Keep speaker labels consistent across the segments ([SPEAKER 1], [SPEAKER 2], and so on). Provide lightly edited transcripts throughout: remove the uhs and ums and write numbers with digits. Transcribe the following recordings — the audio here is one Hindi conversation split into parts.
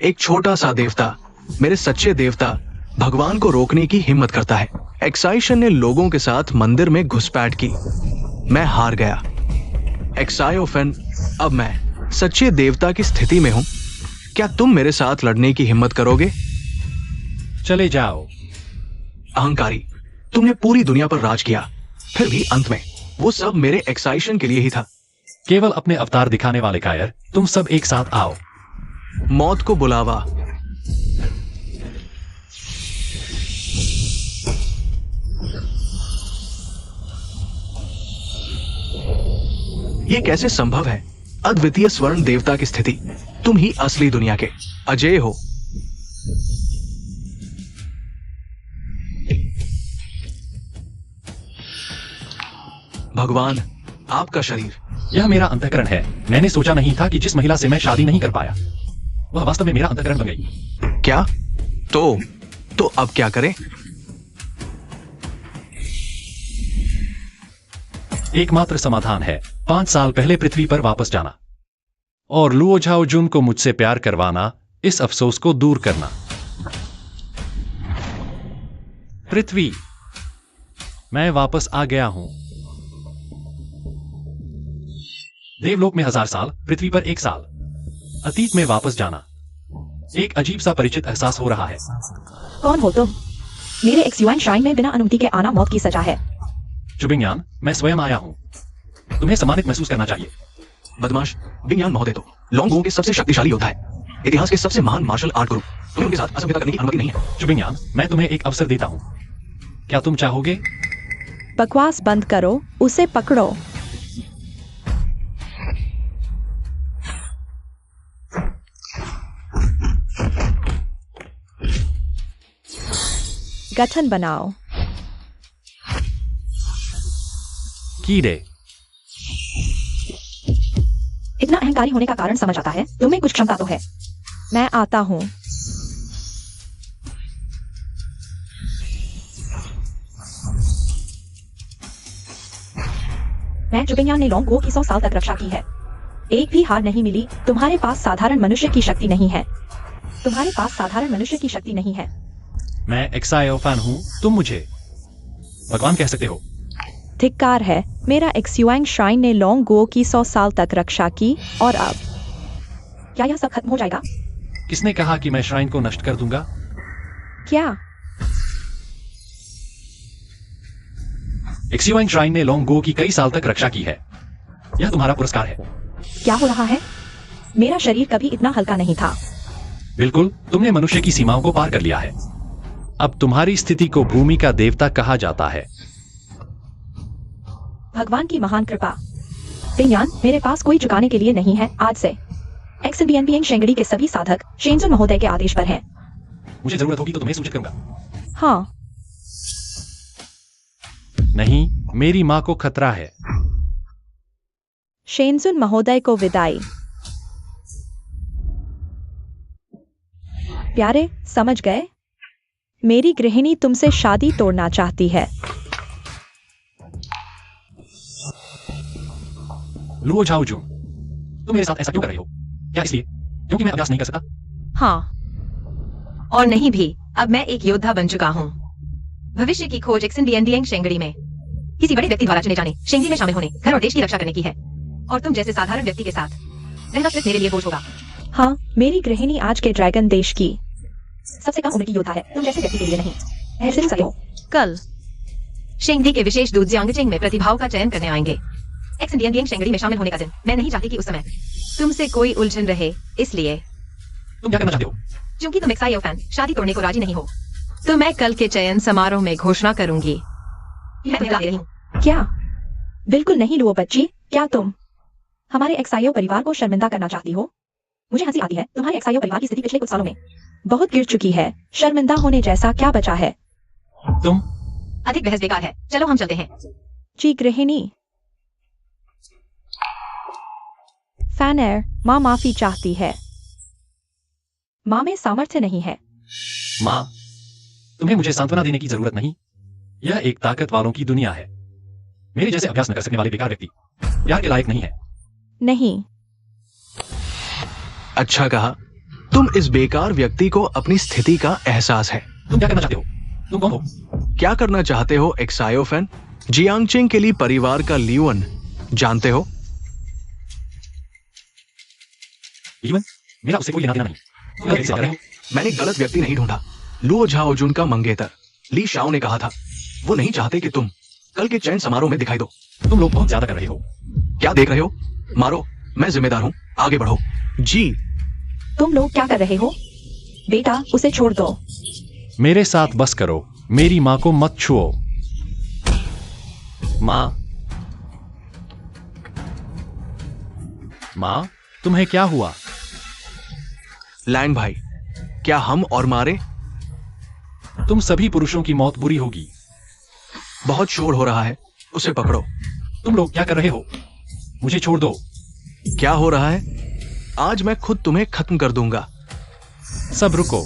[SPEAKER 1] एक छोटा सा देवता मेरे सच्चे देवता भगवान को रोकने की हिम्मत करता है। एक्साइशन ने लोगों के साथ मंदिर में घुसपैठ की। मैं हार गया। एक्सायोफेन, अब मैं सच्चे देवता की स्थिति में हूं। क्या तुम मेरे साथ लड़ने की हिम्मत करोगे?
[SPEAKER 2] चले जाओ।
[SPEAKER 1] अहंकारी, तुमने पूरी दुनिया पर राज किया, फिर भी अंत में वो सब मेरे एक्साइशन के लिए ही था।
[SPEAKER 2] केवल अपने अवतार दिखाने वाले कायर, तुम सब एक साथ आओ।
[SPEAKER 1] मौत को बुलावा। ये कैसे संभव है? अद्वितीय स्वर्ण देवता की स्थिति। तुम ही असली दुनिया के अजय हो। भगवान, आपका शरीर।
[SPEAKER 2] यह मेरा अंतःकरण है। मैंने सोचा नहीं था कि जिस महिला से मैं शादी नहीं कर पाया वह वास्तव में मेरा अंतःकरण बन गई।
[SPEAKER 1] क्या? तो अब क्या करें?
[SPEAKER 2] एकमात्र समाधान है 5 साल पहले पृथ्वी पर वापस जाना और लुओ झाओ जुन को मुझसे प्यार करवाना, इस अफसोस को दूर करना। पृथ्वी, मैं वापस आ गया हूं। देवलोक में 1000 साल, पृथ्वी पर 1 साल। अतीत में वापस जाना। एक अजीब सा परिचित एहसास हो रहा है।
[SPEAKER 3] कौन हो तुम? मेरे एक्सयूएन श्राइन में बिना अनुमति के आना मौत की सजा है।
[SPEAKER 2] चुबिंगयान, मैं स्वयं आया हूं। तुम्हें सम्मानित महसूस करना चाहिए।
[SPEAKER 1] बदमाश, बिंगयान महोदय तो लोंगों के सबसे शक्तिशाली योद्धा है, इतिहास के सबसे महान मार्शल आर्ट गुरु। तुम्हें उनके साथ असभ्यता करने की अनुमति नहीं है।
[SPEAKER 2] चुबिंगयान, मैं तुम्हें एक अवसर देता हूं। क्या तुम चाहोगे?
[SPEAKER 3] बकवास बंद करो, उसे पकड़ो। गठन बनाओ।
[SPEAKER 2] कीड़े।
[SPEAKER 3] इतना अहंकारी होने का कारण समझ आता है। तुम्हें कुछ क्षमता तो है। मैं आता हूं। मैं चुबिंगयान ने लोंगो की 100 साल तक रक्षा की है। एक भी हार नहीं मिली। तुम्हारे पास साधारण मनुष्य की शक्ति नहीं है। तुम्हारे पास साधारण मनुष्य की शक्ति नहीं है।
[SPEAKER 2] मैं एक्सायोफेन हूं, तुम मुझे भगवान कह सकते हो।
[SPEAKER 3] धिक्कार है। मेरा एक्सयूएंग श्राइन ने लोंगो की 100 साल तक रक्षा की और अब क्या यह सब खत्म हो जाएगा?
[SPEAKER 2] किसने कहा कि मैं श्राइन को नष्ट कर दूंगा?
[SPEAKER 3] क्या?
[SPEAKER 2] एक्सयूएंग श्राइन ने लोंगो की कई साल तक रक्षा की है। यह तुम्हारा पुरस्कार है।
[SPEAKER 3] क्या हो रहा है? मेरा शरीर कभी इतना हल्का नहीं था।
[SPEAKER 2] बिल्कुल, तुमने मनुष्य की सीमाओं को पार कर लिया है। अब तुम्हारी स्थिति को भूमि का देवता कहा जाता है।
[SPEAKER 3] भगवान की महान कृपा। बिंगयान, मेरे पास कोई चुकाने के लिए नहीं है। आज से एक्सबीएनबीएन शेंगड़ी के सभी साधक शेंजुन महोदय के आदेश पर हैं।
[SPEAKER 2] मुझे जरूरत होगी तो तुम्हें सूचित करूंगा।
[SPEAKER 3] हाँ।
[SPEAKER 2] नहीं, मेरी मां को खतरा है।
[SPEAKER 3] शेंजुन महोदय को विदाई। प्यारे, समझ गए? मेरी गृहिणी तुमसे शादी तोड़ना चाहती है।
[SPEAKER 2] लुओ झाओ जुन, तुम मेरे साथ ऐसा क्यों कर रही हो? क्या इसलिए क्योंकि मैं अभ्यास नहीं कर सकता?
[SPEAKER 4] हाँ, और नहीं भी। अब मैं एक योद्धा बन चुका हूँ। भविष्य की खोज एक्सबीएनबीएन शेंगड़ी में किसी बड़े व्यक्ति द्वारा चुने जाने, शेंगड़ी में शामिल होने, घर और देश की रक्षा करने की है। और तुम जैसे साधारण व्यक्ति के साथ रहना सिर्फ मेरे लिए बोझ होगा।
[SPEAKER 3] हाँ, मेरी गृहिणी आज के ड्रैगन देश की सबसे कम उम्र की योद्धा है। तुम जैसे व्यक्ति के लिए नहीं। ऐसे सही हो।
[SPEAKER 4] कल शेंगड़ी के विशेष दूत जियांगचिंग में प्रतिभाओं का चयन करने आएंगे। एक्सबीएनबीएन शेंगड़ी में शामिल होने का दिन। मैं नहीं चाहती कि उस समय तुमसे कोई उलझन रहे, इसलिए।
[SPEAKER 2] तुम क्या करना चाहते हो?
[SPEAKER 4] क्योंकि तुम एक्सायोफेन शादी तोड़ने को राजी नहीं हो, तो मैं कल के चयन समारोह में घोषणा करूंगी। मैं तुम्हें दे रही हूँ।
[SPEAKER 3] क्या? बिल्कुल नहीं लुओ बच्ची। क्या तुम हमारे एक्सायो परिवार को शर्मिंदा करना चाहती हो? मुझे हंसी आती है। तुम्हारे एक्सायो परिवार की स्थिति पिछले कुछ सालों में बहुत गिर चुकी है। शर्मिंदा होने जैसा क्या बचा है?
[SPEAKER 2] तुम
[SPEAKER 4] अधिक बहस बेकार है। चलो हम चलते हैं।
[SPEAKER 3] जी गृहिणी। फैनर, माँ माफी चाहती है। माँ में सामर्थ्य नहीं है।
[SPEAKER 2] माँ, तुम्हें मुझे सांत्वना देने की जरूरत नहीं। यह एक ताकत वालों की दुनिया है। मेरे जैसे अभ्यास न कर सकने वाले बेकार व्यक्ति प्यार के लायक नहीं है।
[SPEAKER 3] नहीं।
[SPEAKER 1] अच्छा कहा। तुम इस बेकार व्यक्ति को अपनी स्थिति का एहसास है।
[SPEAKER 2] तुम क्या करना चाहते हो? तुम कौन हो?
[SPEAKER 1] क्या करना चाहते हो एक्सायोफेन? जियांगचिंग के लिए परिवार का लियुअन जानते हो?
[SPEAKER 2] लियुअन? मेरा उससे कोई लेना देना नहीं। तुम गलत से बात कर रहे हो।
[SPEAKER 1] मैंने गलत व्यक्ति नहीं ढूंढा। लुओ झाओजुन का मंगेतर ली शाओ ने कहा था वो नहीं चाहते कि तुम कल के चयन समारोह में दिखाई दो।
[SPEAKER 2] तुम लोग बहुत ज्यादा कर रहे हो।
[SPEAKER 1] क्या देख रहे हो? मारो, मैं जिम्मेदार हूं, आगे बढ़ो। जी।
[SPEAKER 3] तुम लोग क्या कर रहे हो? बेटा उसे छोड़ दो।
[SPEAKER 2] मेरे साथ बस करो, मेरी माँ को मत छुओ। माँ, माँ, तुम्हें क्या हुआ?
[SPEAKER 1] लैंग भाई, क्या हम और मारे?
[SPEAKER 2] तुम सभी पुरुषों की मौत बुरी होगी।
[SPEAKER 1] बहुत शोर हो रहा है, उसे पकड़ो।
[SPEAKER 2] तुम लोग क्या कर रहे हो? मुझे छोड़ दो।
[SPEAKER 1] क्या हो रहा है? आज मैं खुद तुम्हें खत्म कर दूंगा।
[SPEAKER 2] सब रुको।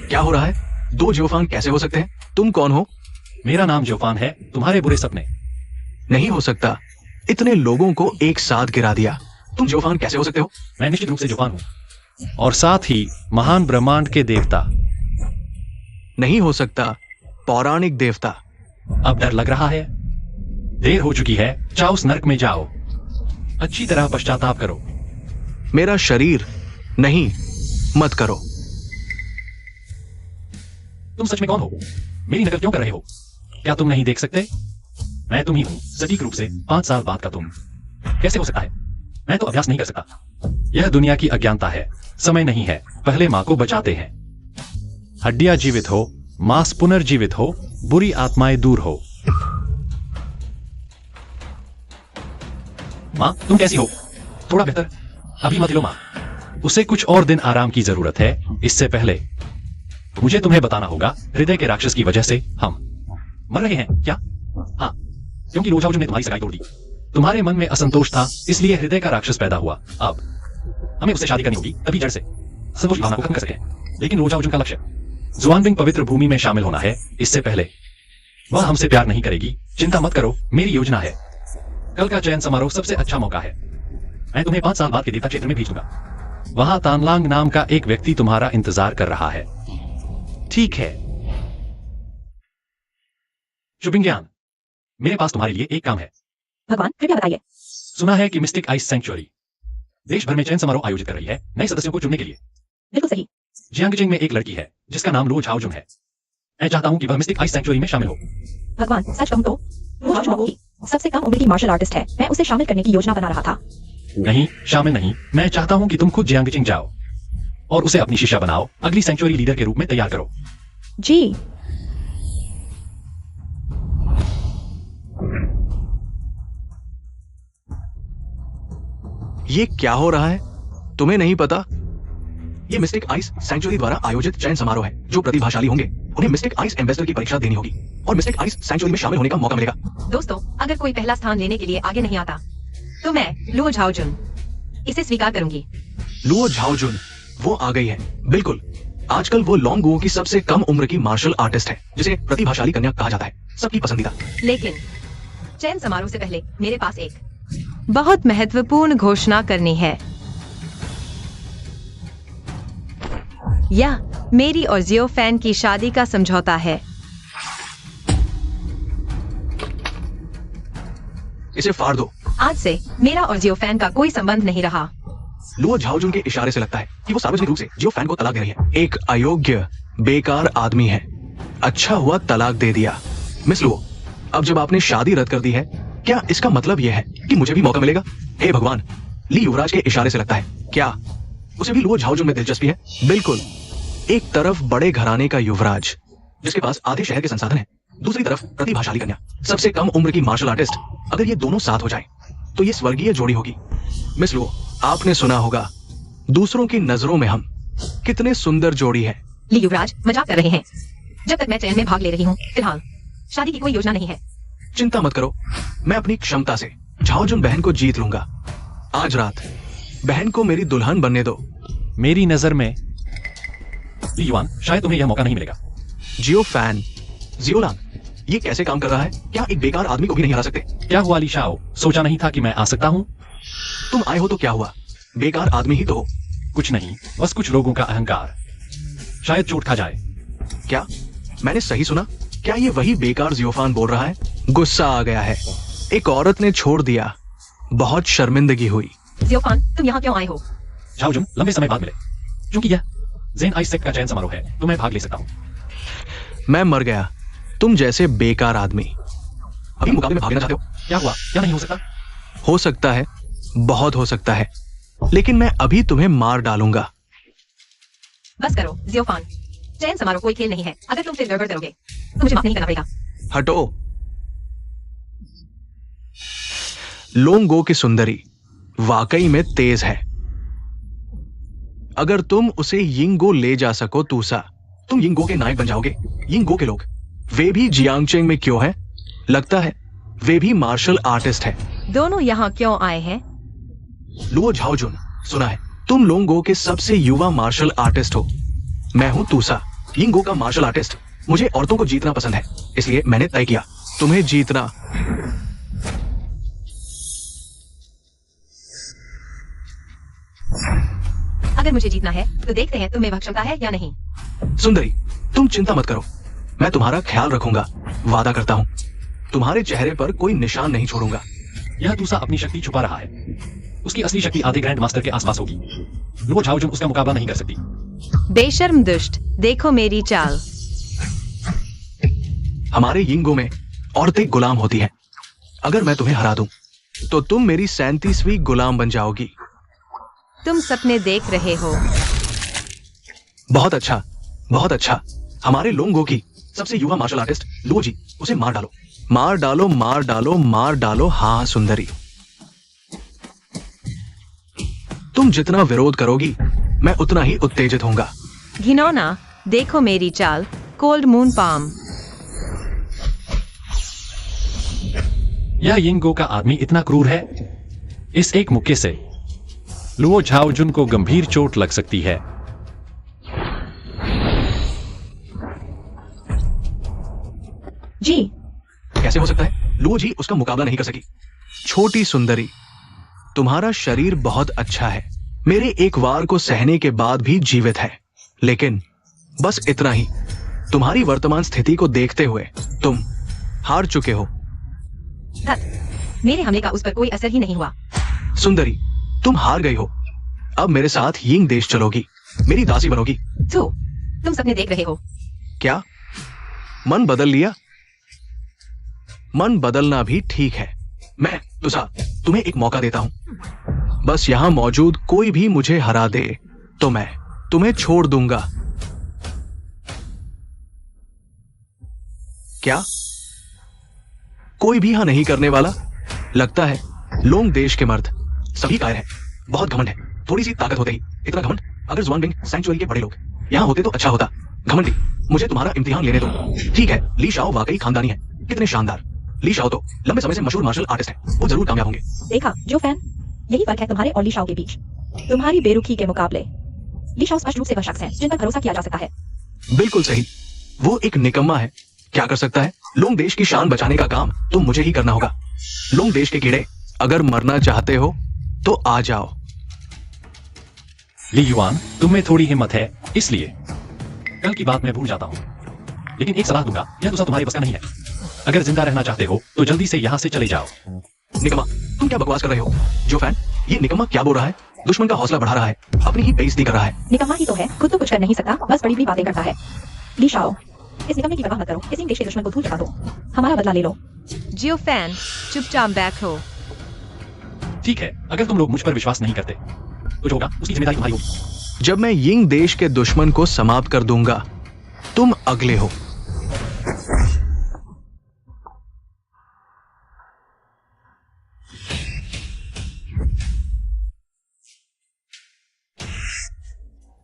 [SPEAKER 1] क्या हो रहा है? दो जियोफान कैसे हो सकते हैं? तुम कौन हो?
[SPEAKER 2] मेरा नाम जोफान है। तुम्हारे बुरे सपने।
[SPEAKER 1] नहीं हो सकता। इतने लोगों को एक साथ गिरा दिया। तुम जियोफान कैसे हो सकते हो?
[SPEAKER 2] मैं निश्चित रूप से जोफान हूं, और साथ ही महान ब्रह्मांड के देवता।
[SPEAKER 1] नहीं हो सकता। पौराणिक देवता।
[SPEAKER 2] अब डर लग रहा है? देर हो चुकी है। जाओ उस नर्क में जाओ। अच्छी तरह पश्चाताप करो।
[SPEAKER 1] मेरा शरीर नहीं, मत करो।
[SPEAKER 2] तुम सच में कौन हो? मेरी नकल क्यों कर रहे हो? क्या तुम नहीं देख सकते? मैं तुम ही हूं, सटीक रूप से 5 साल बाद का तुम। कैसे हो सकता है? मैं तो अभ्यास नहीं कर सकता। यह दुनिया की अज्ञानता है। समय नहीं है। पहले मां को बचाते हैं। हड्डियां जीवित हो, मांस पुनर्जीवित हो, बुरी आत्माएं दूर हो। मां, तुम कैसी हो? थोड़ा बेहतर? अभी मत लो मां, उसे कुछ और दिन आराम की जरूरत है। इससे पहले मुझे तुम्हें बताना होगा, हृदय के राक्षस की वजह से हम मर रहे हैं क्या? हाँ, क्योंकि लुओ झाओजुन ने तुम्हारी सगाई तोड़ दी। तुम्हारे मन में असंतोष था, इसलिए हृदय का राक्षस पैदा हुआ। अब हमें उससे शादी करनी होगी, तभी जड़ से संतोष की भावना को खत्म कर सकें। लेकिन लुओ झाओजुन का लक्ष्य जुआनबिंग पवित्र भूमि में शामिल होना है। इससे पहले वह हमसे प्यार नहीं करेगी। चिंता मत करो, मेरी योजना है। कल का चयन समारोह सबसे अच्छा मौका है। मैं तुम्हें 5 साल बाद के देवता क्षेत्र में भेज दूंगा। वहां तानलांग नाम का एक व्यक्ति तुम्हारा इंतजार कर रहा है। ठीक है शुभिंग्यान, मेरे पास तुम्हारे लिए एक काम है।
[SPEAKER 3] भगवान कृपया बताइए।
[SPEAKER 2] सुना है कि मिस्टिक आइस सेंचुरी देश भर में चयन समारोह आयोजित कर रही है नए सदस्यों को चुनने के लिए।
[SPEAKER 3] बिल्कुल सही।
[SPEAKER 2] जियांगचिंग में एक लड़की है जिसका नाम लुओ झाओजुन है। मैं चाहता हूं कि वह मिस्टिक आइस सेंचुरी में शामिल हो।
[SPEAKER 3] भगवान सच कहूं तो लुओ झाओजुन सबसे कम उम्र की मार्शल आर्टिस्ट है। मैं उसे शामिल करने की योजना बना रहा था।
[SPEAKER 2] नहीं, शामिल नहीं। मैं चाहता हूं कि तुम खुद जियांगचिंग जाओ और उसे अपनी शिष्या बनाओ। अगली सेंचुरी लीडर के रूप में तैयार करो।
[SPEAKER 3] जी।
[SPEAKER 1] ये क्या हो रहा है? तुम्हें नहीं पता? ये मिस्टिक आइस सेंचुरी द्वारा आयोजित चयन समारोह है। जो प्रतिभाशाली होंगे उन्हें मिस्टिक आइस एम्बेसडर की परीक्षा देनी होगी और मिस्टिक आइस सेंचुरी में शामिल होने का मौका मिलेगा।
[SPEAKER 4] दोस्तों, अगर कोई पहला स्थान लेने के लिए आगे नहीं आता तो मैं लुओ झाओजुन इसे स्वीकार करूंगी।
[SPEAKER 1] लुओ झाओजुन, वो आ गई है। बिल्कुल, आजकल वो लोंगुओ की सबसे कम उम्र की मार्शल आर्टिस्ट है, जिसे प्रतिभाशाली कन्या कहा जाता है, सबकी पसंदीदा।
[SPEAKER 4] लेकिन चयन समारोह से पहले मेरे पास एक बहुत महत्वपूर्ण घोषणा करनी है। यह मेरी और जियो फैन की शादी का समझौता है।
[SPEAKER 1] इसे फाड़ दो।
[SPEAKER 4] आज से मेरा और जियो फैन का कोई संबंध नहीं रहा।
[SPEAKER 1] लुओ झाओजुन के इशारे से लगता है कि वो सार्वजनिक रूप से जियो फैन को तलाक दे रही है। एक अयोग्य, बेकार आदमी है। अच्छा हुआ तलाक दे दिया। मिस लुओ, अब जब आपने शादी रद्द कर दी है, क्या इसका मतलब यह है कि मुझे भी मौका मिलेगा? हे भगवान, ली युवराज के इशारे से लगता है। क्या उसे भी लुओ झाओजुन में दिलचस्पी है? बिल्कुल। एक तरफ बड़े घराने का युवराज जिसके पास आधे शहर के संसाधन है, दूसरी तरफ प्रतिभाशाली कन्या, सबसे कम उम्र की मार्शल आर्टिस्ट। अगर ये दोनों साथ हो जाएं, तो ये स्वर्गीय जोड़ी होगी। मिस लुओ, आपने सुना होगा, दूसरों की नजरों में हम कितने सुंदर जोड़ी है।
[SPEAKER 4] ली युवराज मजाक कर रहे हैं। जब तक मैं चयन में भाग ले रही हूँ, फिलहाल शादी की कोई योजना नहीं है।
[SPEAKER 1] चिंता मत करो, मैं अपनी क्षमता से झाओजुन बहन को जीत लूंगा। आज रात बहन को मेरी दुल्हन बनने दो।
[SPEAKER 2] मेरी नजर में ली युआन, शायद तुम्हें यह मौका नहीं मिलेगा।
[SPEAKER 1] जियो फैन, जियोलांग, ये कैसे काम कर रहा है? क्या एक बेकार आदमी को भी नहीं हरा सकते?
[SPEAKER 2] क्या हुआ ली शाओ? सोचा नहीं था कि मैं आ सकता हूँ।
[SPEAKER 1] तुम आए हो तो क्या हुआ? बेकार आदमी ही तो हो।
[SPEAKER 2] कुछ नहीं, बस कुछ लोगों का अहंकार शायद चोट खा जाए।
[SPEAKER 1] क्या मैंने सही सुना? क्या ये वही बेकार जियोफान बोल रहा है? गुस्सा आ गया है। एक औरत ने छोड़ दिया। बहुत शर्मिंदगी हुई।
[SPEAKER 4] जियोफान, तुम यहाँ क्यों आए हो?
[SPEAKER 2] झाओजुन लंबे समय बाद मिले। क्योंकि यह जेन आइसेक का चयन समारोह है तो मैं भाग ले सकता हूँ।
[SPEAKER 1] मैं मर गया। तुम जैसे बेकार आदमी। अभी मुकाबले में भाग लेना चाहते हो?
[SPEAKER 2] क्या हुआ? क्या नहीं हो सकता?
[SPEAKER 1] हो सकता है, बहुत हो सकता है, लेकिन मैं अभी तुम्हें मार डालूंगा।
[SPEAKER 4] बस करो जियोफान, चयन समारोह कोई खेल नहीं है। अगर तुम फिर गड़बड़ करोगे तो मुझे माफ नहीं करना पड़ेगा।
[SPEAKER 1] हटो। लोंगो की सुंदरी वाकई में तेज है। अगर तुम उसे यिंगो ले जा सको तूसा, तुम यिंगो के नायक बन जाओगे। यिंगो के लोग, वे भी जियांगचेंग में क्यों हैं? लगता है वे भी मार्शल आर्टिस्ट है।
[SPEAKER 4] दोनों यहाँ क्यों आए हैं?
[SPEAKER 1] लुओ झाओजुन, सुना है तुम लोंगो के सबसे युवा मार्शल आर्टिस्ट हो। मैं हूं तूसा, यिंगो का मार्शल आर्टिस्ट। मुझे औरतों को जीतना पसंद है, इसलिए मैंने तय किया तुम्हें जीतना।
[SPEAKER 4] अगर मुझे जीतना है तो देखते हैं तुम्हें वह क्षमता है या नहीं।
[SPEAKER 1] सुंदरी, तुम चिंता मत करो, मैं तुम्हारा ख्याल रखूंगा। वादा करता हूं, तुम्हारे चेहरे पर कोई निशान नहीं छोड़ूंगा।
[SPEAKER 2] यह दूसरा अपनी शक्ति छुपा रहा है। उसकी असली शक्ति आधे ग्रैंड मास्टर के आसपास होगी। लुओ झाओजुन उसका मुकाबला नहीं कर सकती।
[SPEAKER 4] बेशर्म दुष्ट, देखो मेरी चाल।
[SPEAKER 1] हमारे यिंगो में औरतें गुलाम होती हैं। अगर मैं तुम्हें हरा दूं तो तुम मेरी 37वीं गुलाम बन जाओगी।
[SPEAKER 4] तुम सपने देख रहे हो।
[SPEAKER 1] बहुत अच्छा, बहुत अच्छा। हमारे लोंगो की सबसे युवा मार्शल आर्टिस्ट लुओ जी, उसे मार डालो, मार डालो, मार डालो, मार डालो। हाँ सुंदरी, तुम जितना विरोध करोगी मैं उतना ही उत्तेजित होऊंगा।
[SPEAKER 4] घिनौना, देखो मेरी चाल। Cold moon palm.
[SPEAKER 2] यह यिंगो का आदमी इतना क्रूर है। इस एक मुक्के से लुओ झाओजुन को गंभीर चोट लग सकती है।
[SPEAKER 3] जी,
[SPEAKER 1] कैसे हो सकता है? लुओ जी उसका मुकाबला नहीं कर सकी। छोटी सुंदरी, तुम्हारा शरीर बहुत अच्छा है, मेरे एक वार को सहने के बाद भी जीवित है, लेकिन बस इतना ही। तुम्हारी वर्तमान स्थिति को देखते हुए तुम हार चुके हो।
[SPEAKER 4] मेरे हमले का उस पर कोई असर ही नहीं हुआ।
[SPEAKER 1] सुंदरी, तुम हार गई हो। अब मेरे साथ यिंग देश चलोगी, मेरी दासी बनोगी।
[SPEAKER 4] तो तुम सपने देख रहे हो।
[SPEAKER 1] क्या मन बदल लिया? मन बदलना भी ठीक है। मैं तुसा तुम्हें एक मौका देता हूं। बस यहां मौजूद कोई भी मुझे हरा दे तो मैं तुम्हें छोड़ दूंगा। क्या कोई भी यहां नहीं करने वाला? लगता है लोंग देश के मर्द सभी कायर हैं। बहुत घमंड है, थोड़ी सी ताकत होते ही इतना घमंड। अगर जुआनबिंग सैंक्चुअरी के बड़े लोग यहां होते तो अच्छा होता। घमंडी, मुझे तुम्हारा इम्तिहान लेने दो। ठीक है, ली शाओ वाकई खानदानी है। कितने शानदार। ली शाओ तो लंबे समय से मशहूर मार्शल आर्टिस्ट है, वो जरूर कामयाब होंगे।
[SPEAKER 3] देखा जो फैन, यही फर्क है तुम्हारे और ली शाओ के बीच। तुम्हारी बेरुखी के मुकाबले ली शाओ स्पष्ट रूप से वह शख्स है जिन पर भरोसा किया जा सकता है।
[SPEAKER 1] बिल्कुल सही, वो एक निकम्मा है। क्या कर सकता है? लोंग देश की शान बचाने का काम तो मुझे ही करना होगा। लोंग देश के कीड़े, अगर मरना चाहते हो तो आ जाओ।
[SPEAKER 2] ली युआन, तुम में थोड़ी हिम्मत है, इसलिए कल की बात मैं भूल जाता हूँ। लेकिन एक सलाह दूंगा, यह दूसरा तुम्हारे बस का नहीं है। अगर जिंदा रहना चाहते हो तो जल्दी से यहाँ से चले जाओ।
[SPEAKER 1] निकम्मा, तुम क्या बकवास कर रहे हो? जो फैन, ये निकम्मा क्या बोल रहा है? दुश्मन का हौसला बढ़ा रहा है, अपनी ही बेइज्जती कर रहा है।
[SPEAKER 3] निकम्मा ही तो है, खुद तो कुछ कर नहीं सकता, बस बड़ी बड़ी बातें करता है। ली शाओ, इस निकम्मे की परवाह मत करो। इस देश के दुश्मन को धूल चटा दो, हमारा बदला ले लो।
[SPEAKER 4] जियो फैन, चुपचाप बैठो।
[SPEAKER 2] ठीक है, अगर तुम लोग मुझ पर विश्वास नहीं करते तो जो होगा उसकी जिम्मेदारी तुम्हारी होगी।
[SPEAKER 1] जब मैं यिंग देश के दुश्मन को समाप्त कर दूंगा, तुम अगले हो।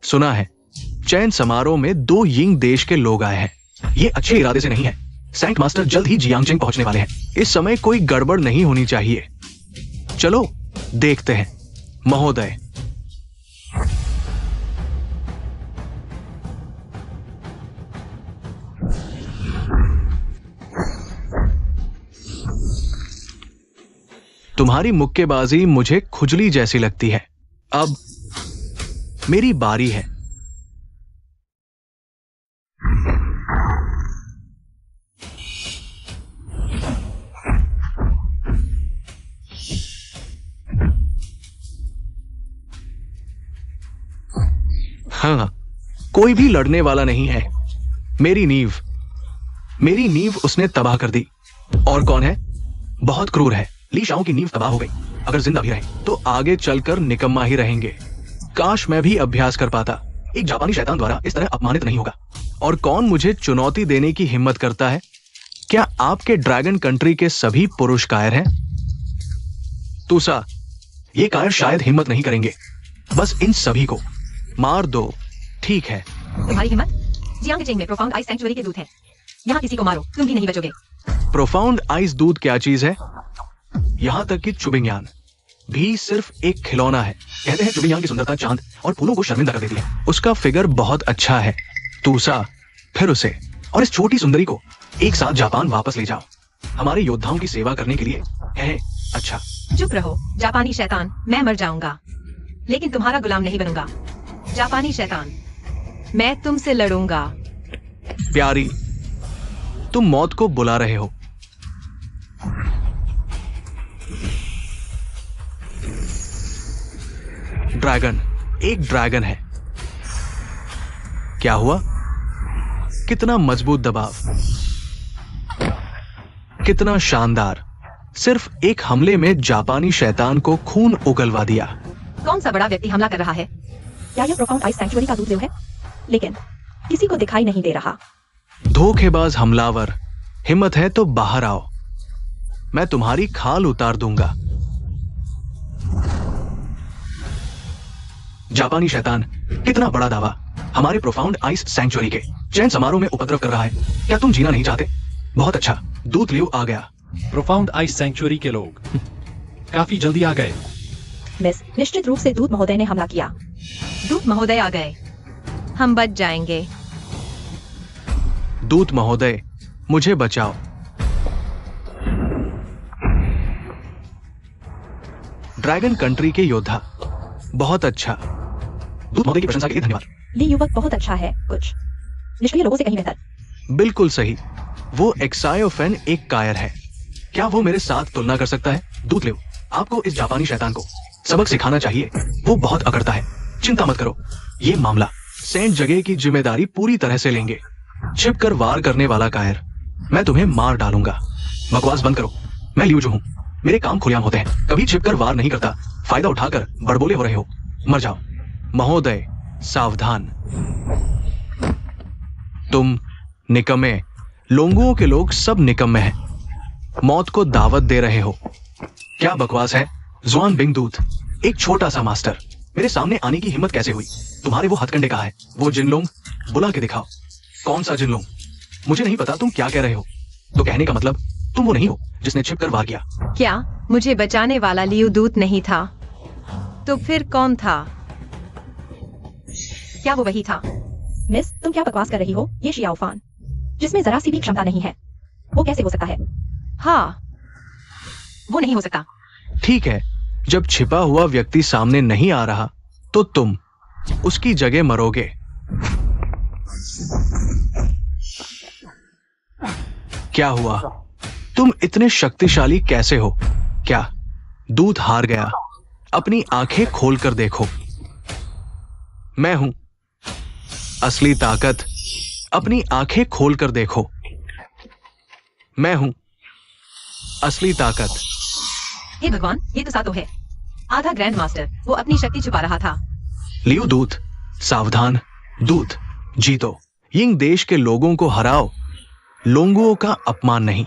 [SPEAKER 1] सुना है चयन समारोह में 2 यिंग देश के लोग आए हैं। ये अच्छे इरादे से नहीं है। सैंक मास्टर जल्द ही जियांगचेंग पहुंचने वाले हैं। इस समय कोई गड़बड़ नहीं होनी चाहिए। चलो देखते हैं। महोदय, तुम्हारी मुक्केबाजी मुझे खुजली जैसी लगती है। अब मेरी बारी है। हाँ, कोई भी लड़ने वाला नहीं है। मेरी नींव उसने तबाह कर दी। और कौन है? बहुत क्रूर है। ली शाओ की नींव तबाह हो गई। अगर जिंदा भी रहे तो आगे चलकर निकम्मा ही रहेंगे। काश मैं भी अभ्यास कर पाता। एक जापानी शैतान द्वारा इस तरह अपमानित नहीं होगा। और कौन मुझे चुनौती देने की हिम्मत करता है? क्या आपके ड्रैगन कंट्री के सभी पुरुष कायर हैं? तुसा, ये कायर शायद हिम्मत नहीं करेंगे। बस इन सभी को मार दो। ठीक है।
[SPEAKER 4] तुम्हारी हिम्मत? जियांगचेंग में प्रोफाउंड आइस सैंक्चुअरी के दूत हैं। यहाँ किसी को मारो, तुम भी नहीं बचोगे।
[SPEAKER 1] प्रोफाउंड आइस दूत क्या चीज है? यहाँ तक कि चुबिंगयान भी सिर्फ एक खिलौना है। कहते हैं चुबिंगयान की सुंदरता चांद और फूलों को शर्मिंदा कर देती है। उसका फिगर बहुत अच्छा है। तूसा, फिर उसे और इस छोटी सुंदरी को एक साथ जापान वापस ले जाओ। हमारे योद्धाओं की सेवा करने के लिए है। अच्छा,
[SPEAKER 4] चुप रहो जापानी शैतान। मैं मर जाऊंगा लेकिन तुम्हारा गुलाम नहीं बनूंगा। जापानी शैतान, मैं तुमसे लड़ूंगा।
[SPEAKER 1] प्यारी, तुम मौत को बुला रहे हो। ड्रैगन एक ड्रैगन है। क्या हुआ? कितना मजबूत दबाव, कितना शानदार। सिर्फ एक हमले में जापानी शैतान को खून उगलवा दिया।
[SPEAKER 4] कौन सा बड़ा व्यक्ति हमला कर रहा है?
[SPEAKER 3] क्या यह प्रोफाउंड आइस सैंक्चुअरी का दूत है? लेकिन किसी को दिखाई नहीं दे रहा।
[SPEAKER 1] धोखेबाज हमलावर, हिम्मत है तो बाहर आओ। मैं तुम्हारी खाल उतार दूंगा। जापानी शैतान, कितना बड़ा दावा। हमारे प्रोफाउंड आइस सैंक्चुअरी के चयन समारोह में उपद्रव कर रहा है। क्या तुम जीना नहीं चाहते? बहुत अच्छा, दूत लियो आ गया।
[SPEAKER 2] प्रोफाउंड आइस सैंक्चुअरी के लोग काफी जल्दी आ गए।
[SPEAKER 3] मिस, निश्चित रूप से दूत महोदय ने हमला किया।
[SPEAKER 4] दूत महोदय आ गए, हम बच जाएंगे।
[SPEAKER 1] दूत महोदय, मुझे बचाओ। ड्रैगन कंट्री के योद्धा, बहुत अच्छा। दूत महोदय की प्रशंसा के लिए धन्यवाद।
[SPEAKER 3] ली युवक बहुत अच्छा है, कुछ निष्क्रिय लोगों से कहीं बेहतर।
[SPEAKER 1] बिल्कुल सही। वो एक्सायोफेन एक कायर है। क्या वो मेरे साथ तुलना कर सकता है? दूत लियो, आपको इस जापानी शैतान को सबक सिखाना चाहिए। वो बहुत अकड़ता है। चिंता मत करो, ये मामला सेंट जगह की जिम्मेदारी पूरी तरह से लेंगे। छिपकर वार करने वाला कायर, मैं तुम्हें मार डालूंगा। बकवास बंद करो। मैं लियो जो हूं, मेरे काम खुलेआम होते हैं। कभी छिपकर वार नहीं करता। फायदा उठाकर बड़बोले हो रहे हो। मर जाओ। महोदय, सावधान। तुम निकम्मे, लोंगुओं के लोग सब निकम्मे हैं। मौत को दावत दे रहे हो। क्या बकवास है? जुआन बिंग दूत, एक छोटा सा मास्टर, मेरे सामने आने की हिम्मत कैसे हुई? तुम्हारे वो हथकंडे कहाँ है? वो जिनलोंग, बुला के दिखाओ। कौन सा जिनलोंग? मुझे नहीं पता तुम क्या कह रहे हो। तो कहने का मतलब तुम वो नहीं हो जिसने छिपकर वार किया।
[SPEAKER 4] क्या मुझे बचाने वाला लियो दूत नहीं था? तो फिर कौन था? क्या वो वही था?
[SPEAKER 3] मिस, तुम क्या बकवास कर रही हो? ये शियाओफान, जिसमें जरा सी भी क्षमता नहीं है, वो कैसे हो सकता है?
[SPEAKER 4] हाँ, वो नहीं हो सकता।
[SPEAKER 1] ठीक है, जब छिपा हुआ व्यक्ति सामने नहीं आ रहा तो तुम उसकी जगह मरोगे। क्या हुआ? तुम इतने शक्तिशाली कैसे हो? क्या दूत हार गया? अपनी आंखें खोलकर देखो। मैं हूं असली ताकत। अपनी आंखें खोलकर देखो। मैं हूं असली ताकत।
[SPEAKER 4] हे भगवान, ये तो सातो है। आधा ग्रैंड मास्टर, वो अपनी शक्ति छुपा रहा था।
[SPEAKER 1] लियो दूत, सावधान। दूत, जीतो। यिंग देश के लोगों को हराओ। लोंगुओं का अपमान नहीं।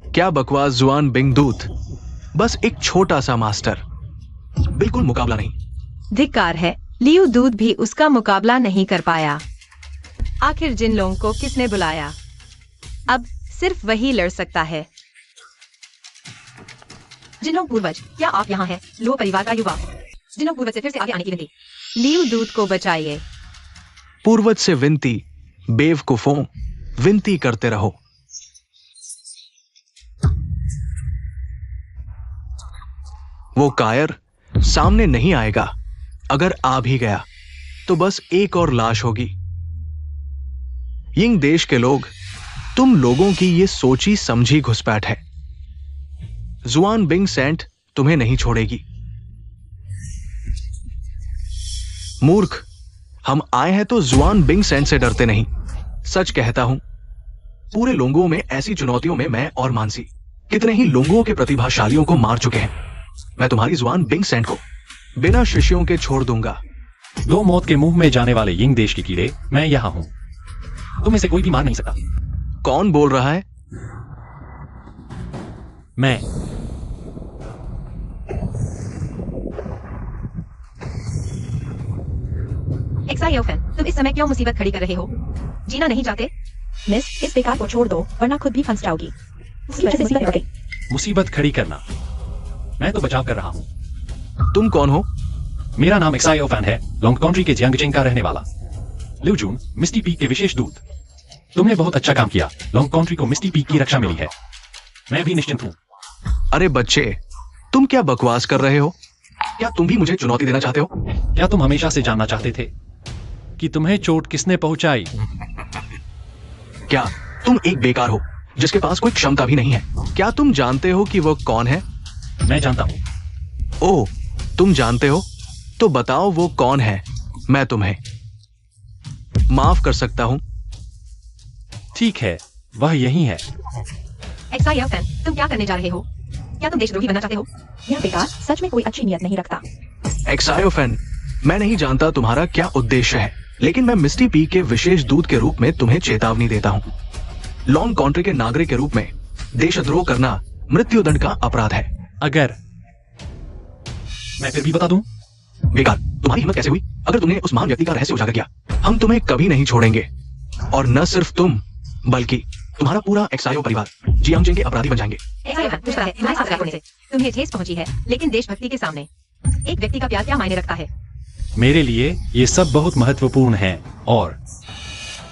[SPEAKER 1] क्या बकवास जुआन बिंग दूत, बस एक छोटा सा मास्टर, बिल्कुल मुकाबला नहीं।
[SPEAKER 4] धिक्कार है, लियो दूत भी उसका मुकाबला नहीं कर पाया। आखिर जिन लोगों को किसने बुलाया? अब सिर्फ वही लड़ सकता है। जिन लोग पूर्वज, क्या आप यहाँ हैं? लो परिवार का युवा। जिन लोग पूर्वज से फिर से आगे आने की विनती। लियू दूत को बचाइए।
[SPEAKER 1] पूर्वज से विनती, बेवकूफों, विनती करते रहो। वो कायर सामने नहीं आएगा। अगर आ भी गया तो बस एक और लाश होगी। यिंग देश के लोग, तुम लोगों की ये सोची समझी घुसपैठ है। जुआन बिंग सेंट तुम्हें नहीं छोड़ेगी। मूर्ख, हम आए हैं तो जुआन बिंग सेंट से डरते नहीं। सच कहता हूं, पूरे लोंगों में ऐसी चुनौतियों में मैं और मानसी कितने ही लोंगों के प्रतिभाशालियों को मार चुके हैं। मैं तुम्हारी जुआन बिंग सेंट को बिना शिष्यों के छोड़ दूंगा।
[SPEAKER 2] दो मौत के मुंह में जाने वाले यिंग देश के कीड़े, मैं यहां हूं। तुम इसे कोई भी मार नहीं सकता।
[SPEAKER 1] कौन बोल रहा है?
[SPEAKER 2] मैं।
[SPEAKER 4] एक्साइओफेन, तुम इस समय क्यों मुसीबत खड़ी कर रहे हो? जीना नहीं चाहते?
[SPEAKER 3] मिस, इस बेकार को छोड़ दो वरना खुद भी फंस जाओगी। उसकी वजह से मुसीबत बढ़ गई।
[SPEAKER 2] मुसीबत खड़ी करना? मैं तो बचाव कर रहा हूं।
[SPEAKER 1] तुम कौन हो?
[SPEAKER 2] मेरा नाम एक्साइओफेन है, लॉन्ग कंट्री के जियांगजिंग का रहने वाला। लिu जून, मिस्टी पीक के विशेष दूत। तुमने बहुत अच्छा काम किया। लॉन्ग कंट्री को मिस्टी पीक की रक्षा मिली है। मैं भी निश्चिंत हूं।
[SPEAKER 1] अरे बच्चे, तुम क्या बकवास कर रहे हो? क्या तुम भी मुझे चुनौती देना चाहते हो?
[SPEAKER 2] क्या तुम हमेशा से जानना चाहते थे कि तुम्हें चोट किसने पहुंचाई?
[SPEAKER 1] क्या तुम एक बेकार हो जिसके पास कोई क्षमता भी नहीं है? क्या तुम जानते हो कि वो कौन है?
[SPEAKER 2] मैं जानता हूं।
[SPEAKER 1] ओह, तुम जानते हो? तो बताओ वो कौन है। मैं तुम्हें माफ कर सकता हूं।
[SPEAKER 2] ठीक है, वह यही है।
[SPEAKER 4] एक्साइओफेन, तुम क्या करने जा रहे हो? क्या तुम देशद्रोही बनना चाहते हो?
[SPEAKER 3] यह बेकार सच में कोई अच्छी नियत नहीं रखता।
[SPEAKER 1] एक्साइओफेन, मैं नहीं जानता तुम्हारा क्या उद्देश्य है, लेकिन मैं मिस्टी पी के विशेष दूत के रूप में तुम्हें चेतावनी देता हूं। लॉन्ग कंट्री के नागरिक के रूप में देशद्रोह करना मृत्युदंड का अपराध है।
[SPEAKER 2] अगर मैं फिर भी बता दूं?
[SPEAKER 1] बेकार, तुम्हारी हिम्मत कैसे हुई? अगर तुमने उस महान व्यक्ति का रहस्य उजागर किया, हम तुम्हें कभी नहीं छोड़ेंगे। और न सिर्फ तुम, बल्कि तुम्हारा पूरा एक्साइओ परिवार जियांगजिंग के अपराधी बन जाएंगे।
[SPEAKER 4] एक्साइओफेन, मुझे पता है तुम्हारे साथ होने से तुम्हें ठेस पहुंची है, लेकिन देशभक्ति के सामने एक व्यक्ति का प्यार क्या मायने रखता है?
[SPEAKER 2] मेरे लिए ये सब बहुत महत्वपूर्ण है और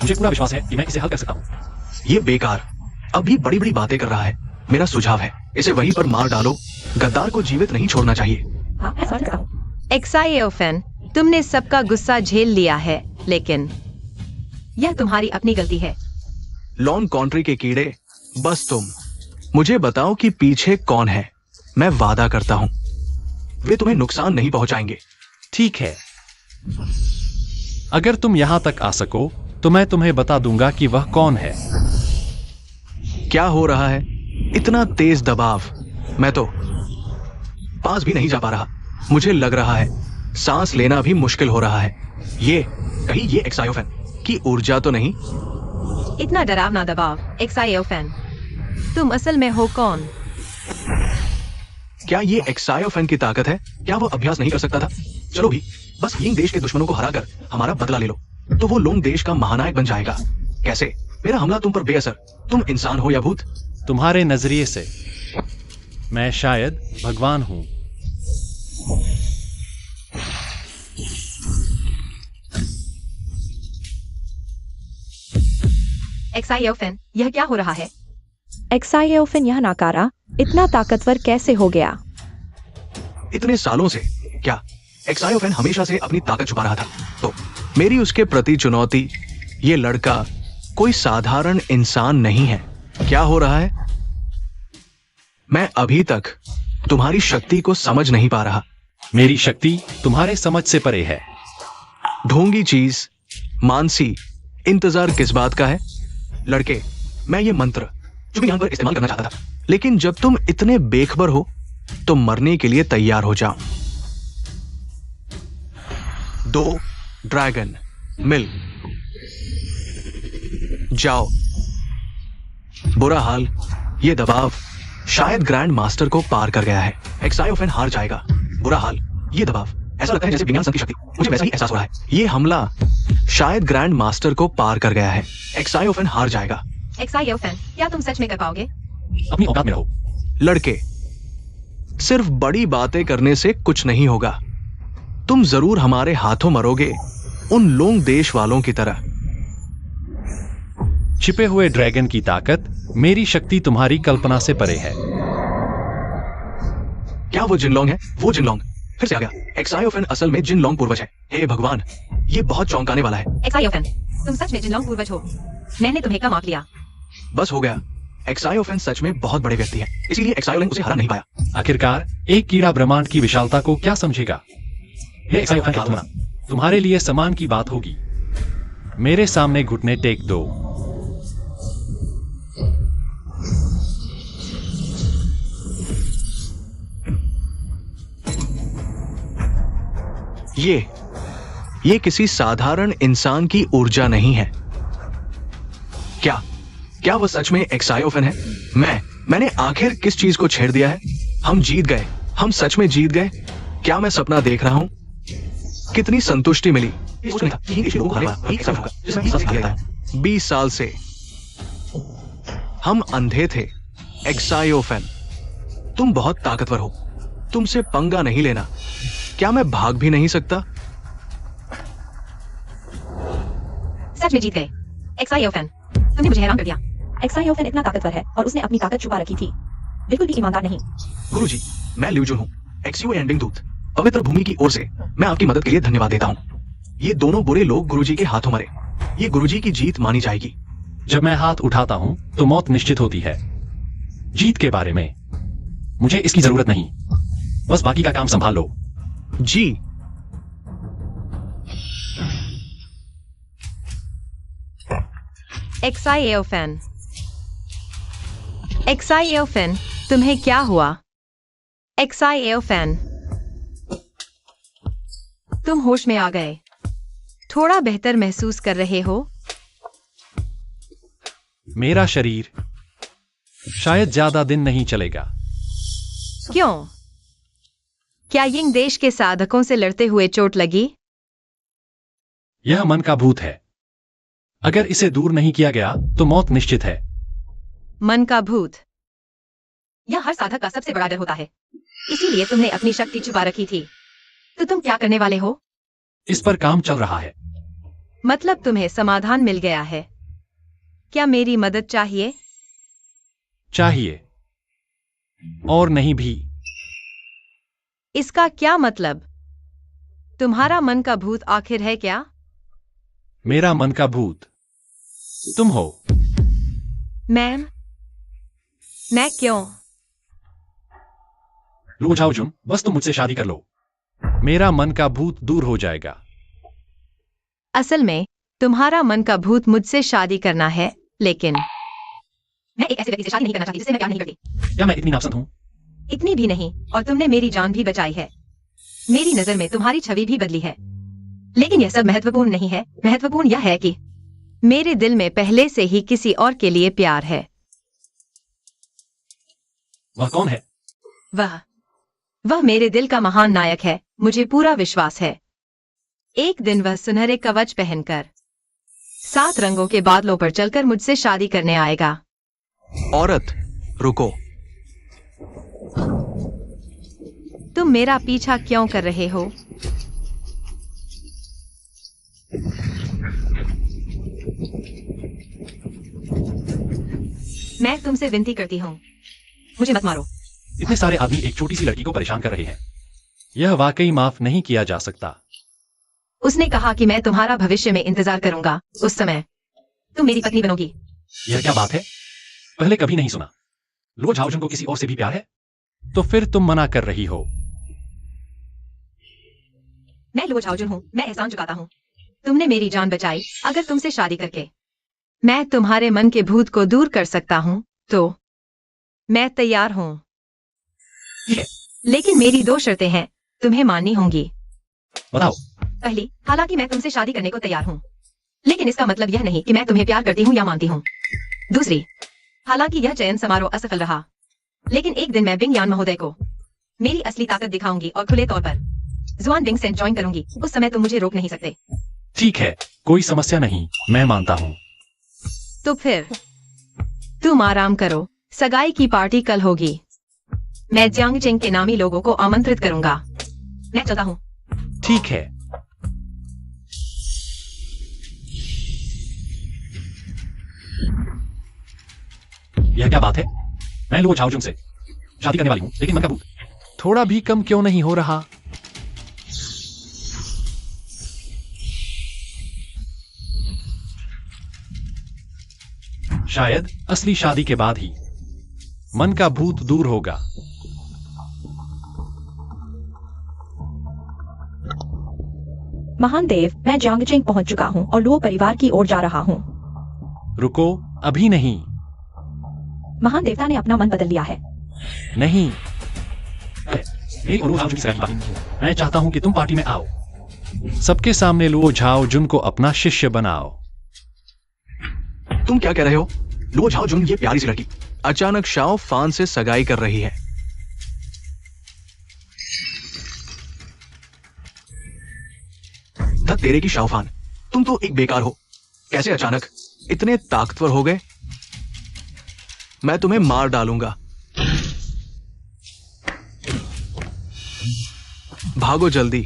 [SPEAKER 2] मुझे पूरा विश्वास है कि मैं इसे हल कर सकता हूं।
[SPEAKER 1] ये बेकार अब भी बड़ी बड़ी बातें कर रहा है। मेरा सुझाव है, इसे वहीं पर मार डालो। गद्दार को जीवित नहीं छोड़ना चाहिए।
[SPEAKER 3] हाँ, मैं समझ सकता हूँ।
[SPEAKER 4] एक्साइओफेन, तुमने सबका गुस्सा झेल लिया है, लेकिन यह तुम्हारी अपनी गलती है।
[SPEAKER 1] लॉन्ग कंट्री के कीड़े, बस तुम मुझे बताओ कि पीछे कौन है। मैं वादा करता हूं वे तुम्हें नुकसान नहीं पहुंचाएंगे।
[SPEAKER 2] ठीक है, अगर तुम यहां तक आ सको तो मैं तुम्हें बता दूंगा कि वह कौन है।
[SPEAKER 1] क्या हो रहा है? इतना तेज दबाव, मैं तो पास भी नहीं जा पा रहा। मुझे लग रहा है सांस लेना भी मुश्किल हो रहा है। ये कहीं ये एक्साइओफेन की ऊर्जा तो नहीं?
[SPEAKER 4] इतना डरावना दबाव। एक्साइओफेन, तुम असल में हो कौन?
[SPEAKER 1] क्या ये एक्साइओफेन की ताकत है? क्या वो अभ्यास नहीं कर सकता था? चलो भी, बस यिंग देश के दुश्मनों को हराकर हमारा बदला ले लो, तो वो लोंग देश का महानायक बन जाएगा। कैसे? मेरा हमला तुम पर बेअसर। तुम इंसान हो या भूत?
[SPEAKER 2] तुम्हारे नजरिए से मैं शायद भगवान हूं।
[SPEAKER 4] एक्साइओफेन, यह क्या हो रहा है?
[SPEAKER 3] एक्साइओफेन यह नाकारा इतना ताकतवर कैसे हो गया?
[SPEAKER 1] इतने सालों से क्या एक्साइओफेन हमेशा से अपनी ताकत छुपा रहा था? तो मेरी उसके प्रति चुनौती, ये लड़का कोई साधारण इंसान नहीं है। क्या हो रहा है? मैं अभी तक तुम्हारी शक्ति को समझ नहीं पा रहा।
[SPEAKER 2] मेरी शक्ति तुम्हारे समझ से परे है।
[SPEAKER 1] ढोंगी चीज, मानसी, इंतजार किस बात का है? लड़के, मैं ये मंत्र जो यहां पर इस्तेमाल करना चाहता था, लेकिन जब तुम इतने बेखबर हो तो मरने के लिए तैयार हो जाओ। 2 ड्रैगन मिल जाओ। बुरा हाल, ये दबाव शायद ग्रैंड मास्टर को पार कर गया है। एक्साइओफेन हार जाएगा। बुरा हाल, ये दबाव ऐसा लगता है जैसे विज्ञान की शक्ति। मुझे वैसा ही एहसास हो रहा है। ये हमला शायद ग्रैंड मास्टर को पार कर गया है। एक्साइओफेन हार जाएगा।
[SPEAKER 4] एक्साइओफेन, क्या तुम सच में कर पाओगे?
[SPEAKER 2] अपनी औकात में रहो।
[SPEAKER 1] लड़के, सिर्फ बड़ी बातें करने से कुछ नहीं होगा। तुम जरूर हमारे हाथों मरोगे, उन लोंग देश वालों की तरह।
[SPEAKER 2] छिपे हुए ड्रैगन की ताकत, मेरी शक्ति तुम्हारी कल्पना से परे है।
[SPEAKER 1] क्या वो जिनलोंग है? वो जिनलोंग फिर से आ गया। एक्सायोफेन असल में जिनलोंग पूर्वज है। हे भगवान, ये बहुत चौंकाने वाला है।
[SPEAKER 4] एक्सायोफेन, तुम सच में जिनलोंग पूर्वज हो। मैंने तुम्हें कम आंक लिया।
[SPEAKER 1] बस हो गया। एक्सायोफेन सच में बहुत बड़े व्यक्ति है, इसीलिए एक्सायोलिंग उसे हरा नहीं पाया।
[SPEAKER 2] आखिरकार एक कीड़ा ब्रह्मांड की विशालता को क्या समझेगा? हे एक्सायोफेन की आत्मा, तुम्हारे लिए सम्मान की बात होगी। मेरे सामने घुटने टेक दो।
[SPEAKER 1] ये किसी साधारण इंसान की ऊर्जा नहीं है। क्या वो सच में एक्सायोफेन है? मैंने आखिर किस चीज को छेड़ दिया है? हम जीत गए। हम सच में जीत गए। क्या मैं सपना देख रहा हूं? कितनी संतुष्टि मिली। 20 साल से हम अंधे थे। एक्सायोफेन, तुम बहुत ताकतवर हो। तुमसे पंगा नहीं लेना। क्या मैं भाग भी नहीं सकता?
[SPEAKER 4] सच में जीत गए। एक्सायोफेन, तुमने मुझे हैरान कर दिया।
[SPEAKER 3] एक्सायोफेन इतना ताकतवर है और उसने अपनी ताकत छुपा रखी थी। बिल्कुल भी ईमानदार नहीं।
[SPEAKER 1] गुरुजी, मैं ल्यूजुन हूँ, एक्सयू एंडिंग दूत। पवित्र भूमि की ओर से मैं आपकी मदद के लिए धन्यवाद देता हूँ। ये दोनों बुरे लोग गुरुजी के हाथों मरे। ये गुरुजी की जीत मानी जाएगी।
[SPEAKER 2] जब मैं हाथ उठाता हूं तो मौत निश्चित होती है। जीत के बारे में मुझे इसकी जरूरत नहीं, बस बाकी का काम संभाल लो।
[SPEAKER 1] जी।
[SPEAKER 4] एक्सायोफेन, एक्सायोफेन, तुम्हें क्या हुआ? एक्सायोफेन, तुम होश में आ गए। थोड़ा बेहतर महसूस कर रहे हो?
[SPEAKER 2] मेरा शरीर शायद ज्यादा दिन नहीं चलेगा।
[SPEAKER 4] क्यों? क्या यिंग देश के साधकों से लड़ते हुए चोट लगी?
[SPEAKER 2] यह मन का भूत है। अगर इसे दूर नहीं किया गया तो मौत निश्चित है।
[SPEAKER 4] मन का भूत, यह हर साधक का सबसे बड़ा डर होता है। इसीलिए तुमने अपनी शक्ति छुपा रखी थी। तो तुम क्या करने वाले हो?
[SPEAKER 2] इस पर काम चल रहा है।
[SPEAKER 4] मतलब तुम्हें समाधान मिल गया है। क्या मेरी मदद चाहिए?
[SPEAKER 2] चाहिए, और नहीं भी।
[SPEAKER 4] इसका क्या मतलब? तुम्हारा मन का भूत आखिर है क्या?
[SPEAKER 2] मेरा मन का भूत तुम हो।
[SPEAKER 4] मैं क्यों?
[SPEAKER 2] लो झाओजुन, बस तुम मुझसे शादी कर लो। मेरा मन का भूत दूर हो जाएगा।
[SPEAKER 4] असल में तुम्हारा मन का भूत मुझसे शादी करना है, लेकिन मैं एक ऐसे व्यक्ति से शादी नहीं करना चाहती जिससे मैं प्यार नहीं करती।
[SPEAKER 2] क्या मैं इतनी नापसंद हूं?
[SPEAKER 4] इतनी भी नहीं, और तुमने मेरी जान भी बचाई है। मेरी नजर में तुम्हारी छवि भी बदली है। लेकिन यह सब महत्वपूर्ण नहीं है। महत्वपूर्ण यह है कि मेरे दिल में पहले से ही किसी और के लिए प्यार है।
[SPEAKER 2] वह कौन है?
[SPEAKER 4] वह मेरे दिल का महान नायक है। मुझे पूरा विश्वास है एक दिन वह सुनहरे कवच पहनकर 7 रंगों के बादलों पर चलकर मुझसे शादी करने आएगा।
[SPEAKER 1] औरत, रुको।
[SPEAKER 4] तुम मेरा पीछा क्यों कर रहे हो? मैं तुमसे विनती करती हूँ, मुझे मत मारो।
[SPEAKER 2] इतने सारे आदमी एक छोटी सी लड़की को परेशान कर रहे हैं। यह वाकई माफ नहीं किया जा सकता।
[SPEAKER 4] उसने कहा कि मैं तुम्हारा भविष्य में इंतजार करूंगा। उस समय तुम मेरी पत्नी बनोगी।
[SPEAKER 2] यह क्या बात है? पहले कभी नहीं सुना। लो झाओजुन को किसी और से भी प्यार है? तो फिर तुम मना कर रही हो।
[SPEAKER 4] मैं लो झाओजुन हूँ, मैं एहसान चुकाता हूँ। तुमने मेरी जान बचाई। अगर तुमसे शादी करके मैं तुम्हारे मन के भूत को दूर कर सकता हूँ तो मैं तैयार हूँ। लेकिन मेरी 2 शर्तें हैं, तुम्हें माननी होंगी।
[SPEAKER 2] बताओ।
[SPEAKER 4] पहली, हालांकि मैं तुमसे शादी करने को तैयार हूँ, लेकिन इसका मतलब यह नहीं कि मैं तुम्हें प्यार करती हूँ या मानती हूँ। दूसरी, हालांकि यह चयन समारोह असफल रहा, लेकिन एक दिन मैं बिंग यान महोदय को मेरी असली ताकत दिखाऊंगी और खुले तौर पर जुआन बिंग से ज्वाइन करूंगी। उस समय तुम मुझे रोक नहीं सकते।
[SPEAKER 2] ठीक है, कोई समस्या नहीं, मैं मानता हूँ।
[SPEAKER 4] तो फिर तुम आराम करो। सगाई की पार्टी कल होगी। मैं जियांग चेंग के नामी लोगों को आमंत्रित करूंगा। मैं चलता हूँ।
[SPEAKER 2] ठीक है। यह क्या बात है? मैं लुओ झाओजुंग से शादी करने वाली हूं, लेकिन मन का भूत थोड़ा भी कम क्यों नहीं हो रहा? शायद असली शादी के बाद ही मन का भूत दूर होगा।
[SPEAKER 3] महान देव, मैं जांगजिंग पहुंच चुका हूं और लुओ परिवार की ओर जा रहा हूं।
[SPEAKER 2] रुको, अभी नहीं।
[SPEAKER 3] महान देवता ने अपना मन बदल लिया है।
[SPEAKER 2] नहीं, मैं चाहता हूं कि तुम पार्टी में आओ। सबके सामने लुओ झाओजुन को अपना शिष्य बनाओ।
[SPEAKER 1] तुम क्या कह रहे हो? लुओ झाओजुन ये प्यारी सी लड़की अचानक शाओ फान से सगाई कर रही है। धत तेरे की शाओ फान, तुम तो एक बेकार हो। कैसे अचानक इतने ताकतवर हो गए? मैं तुम्हें मार डालूंगा। भागो जल्दी।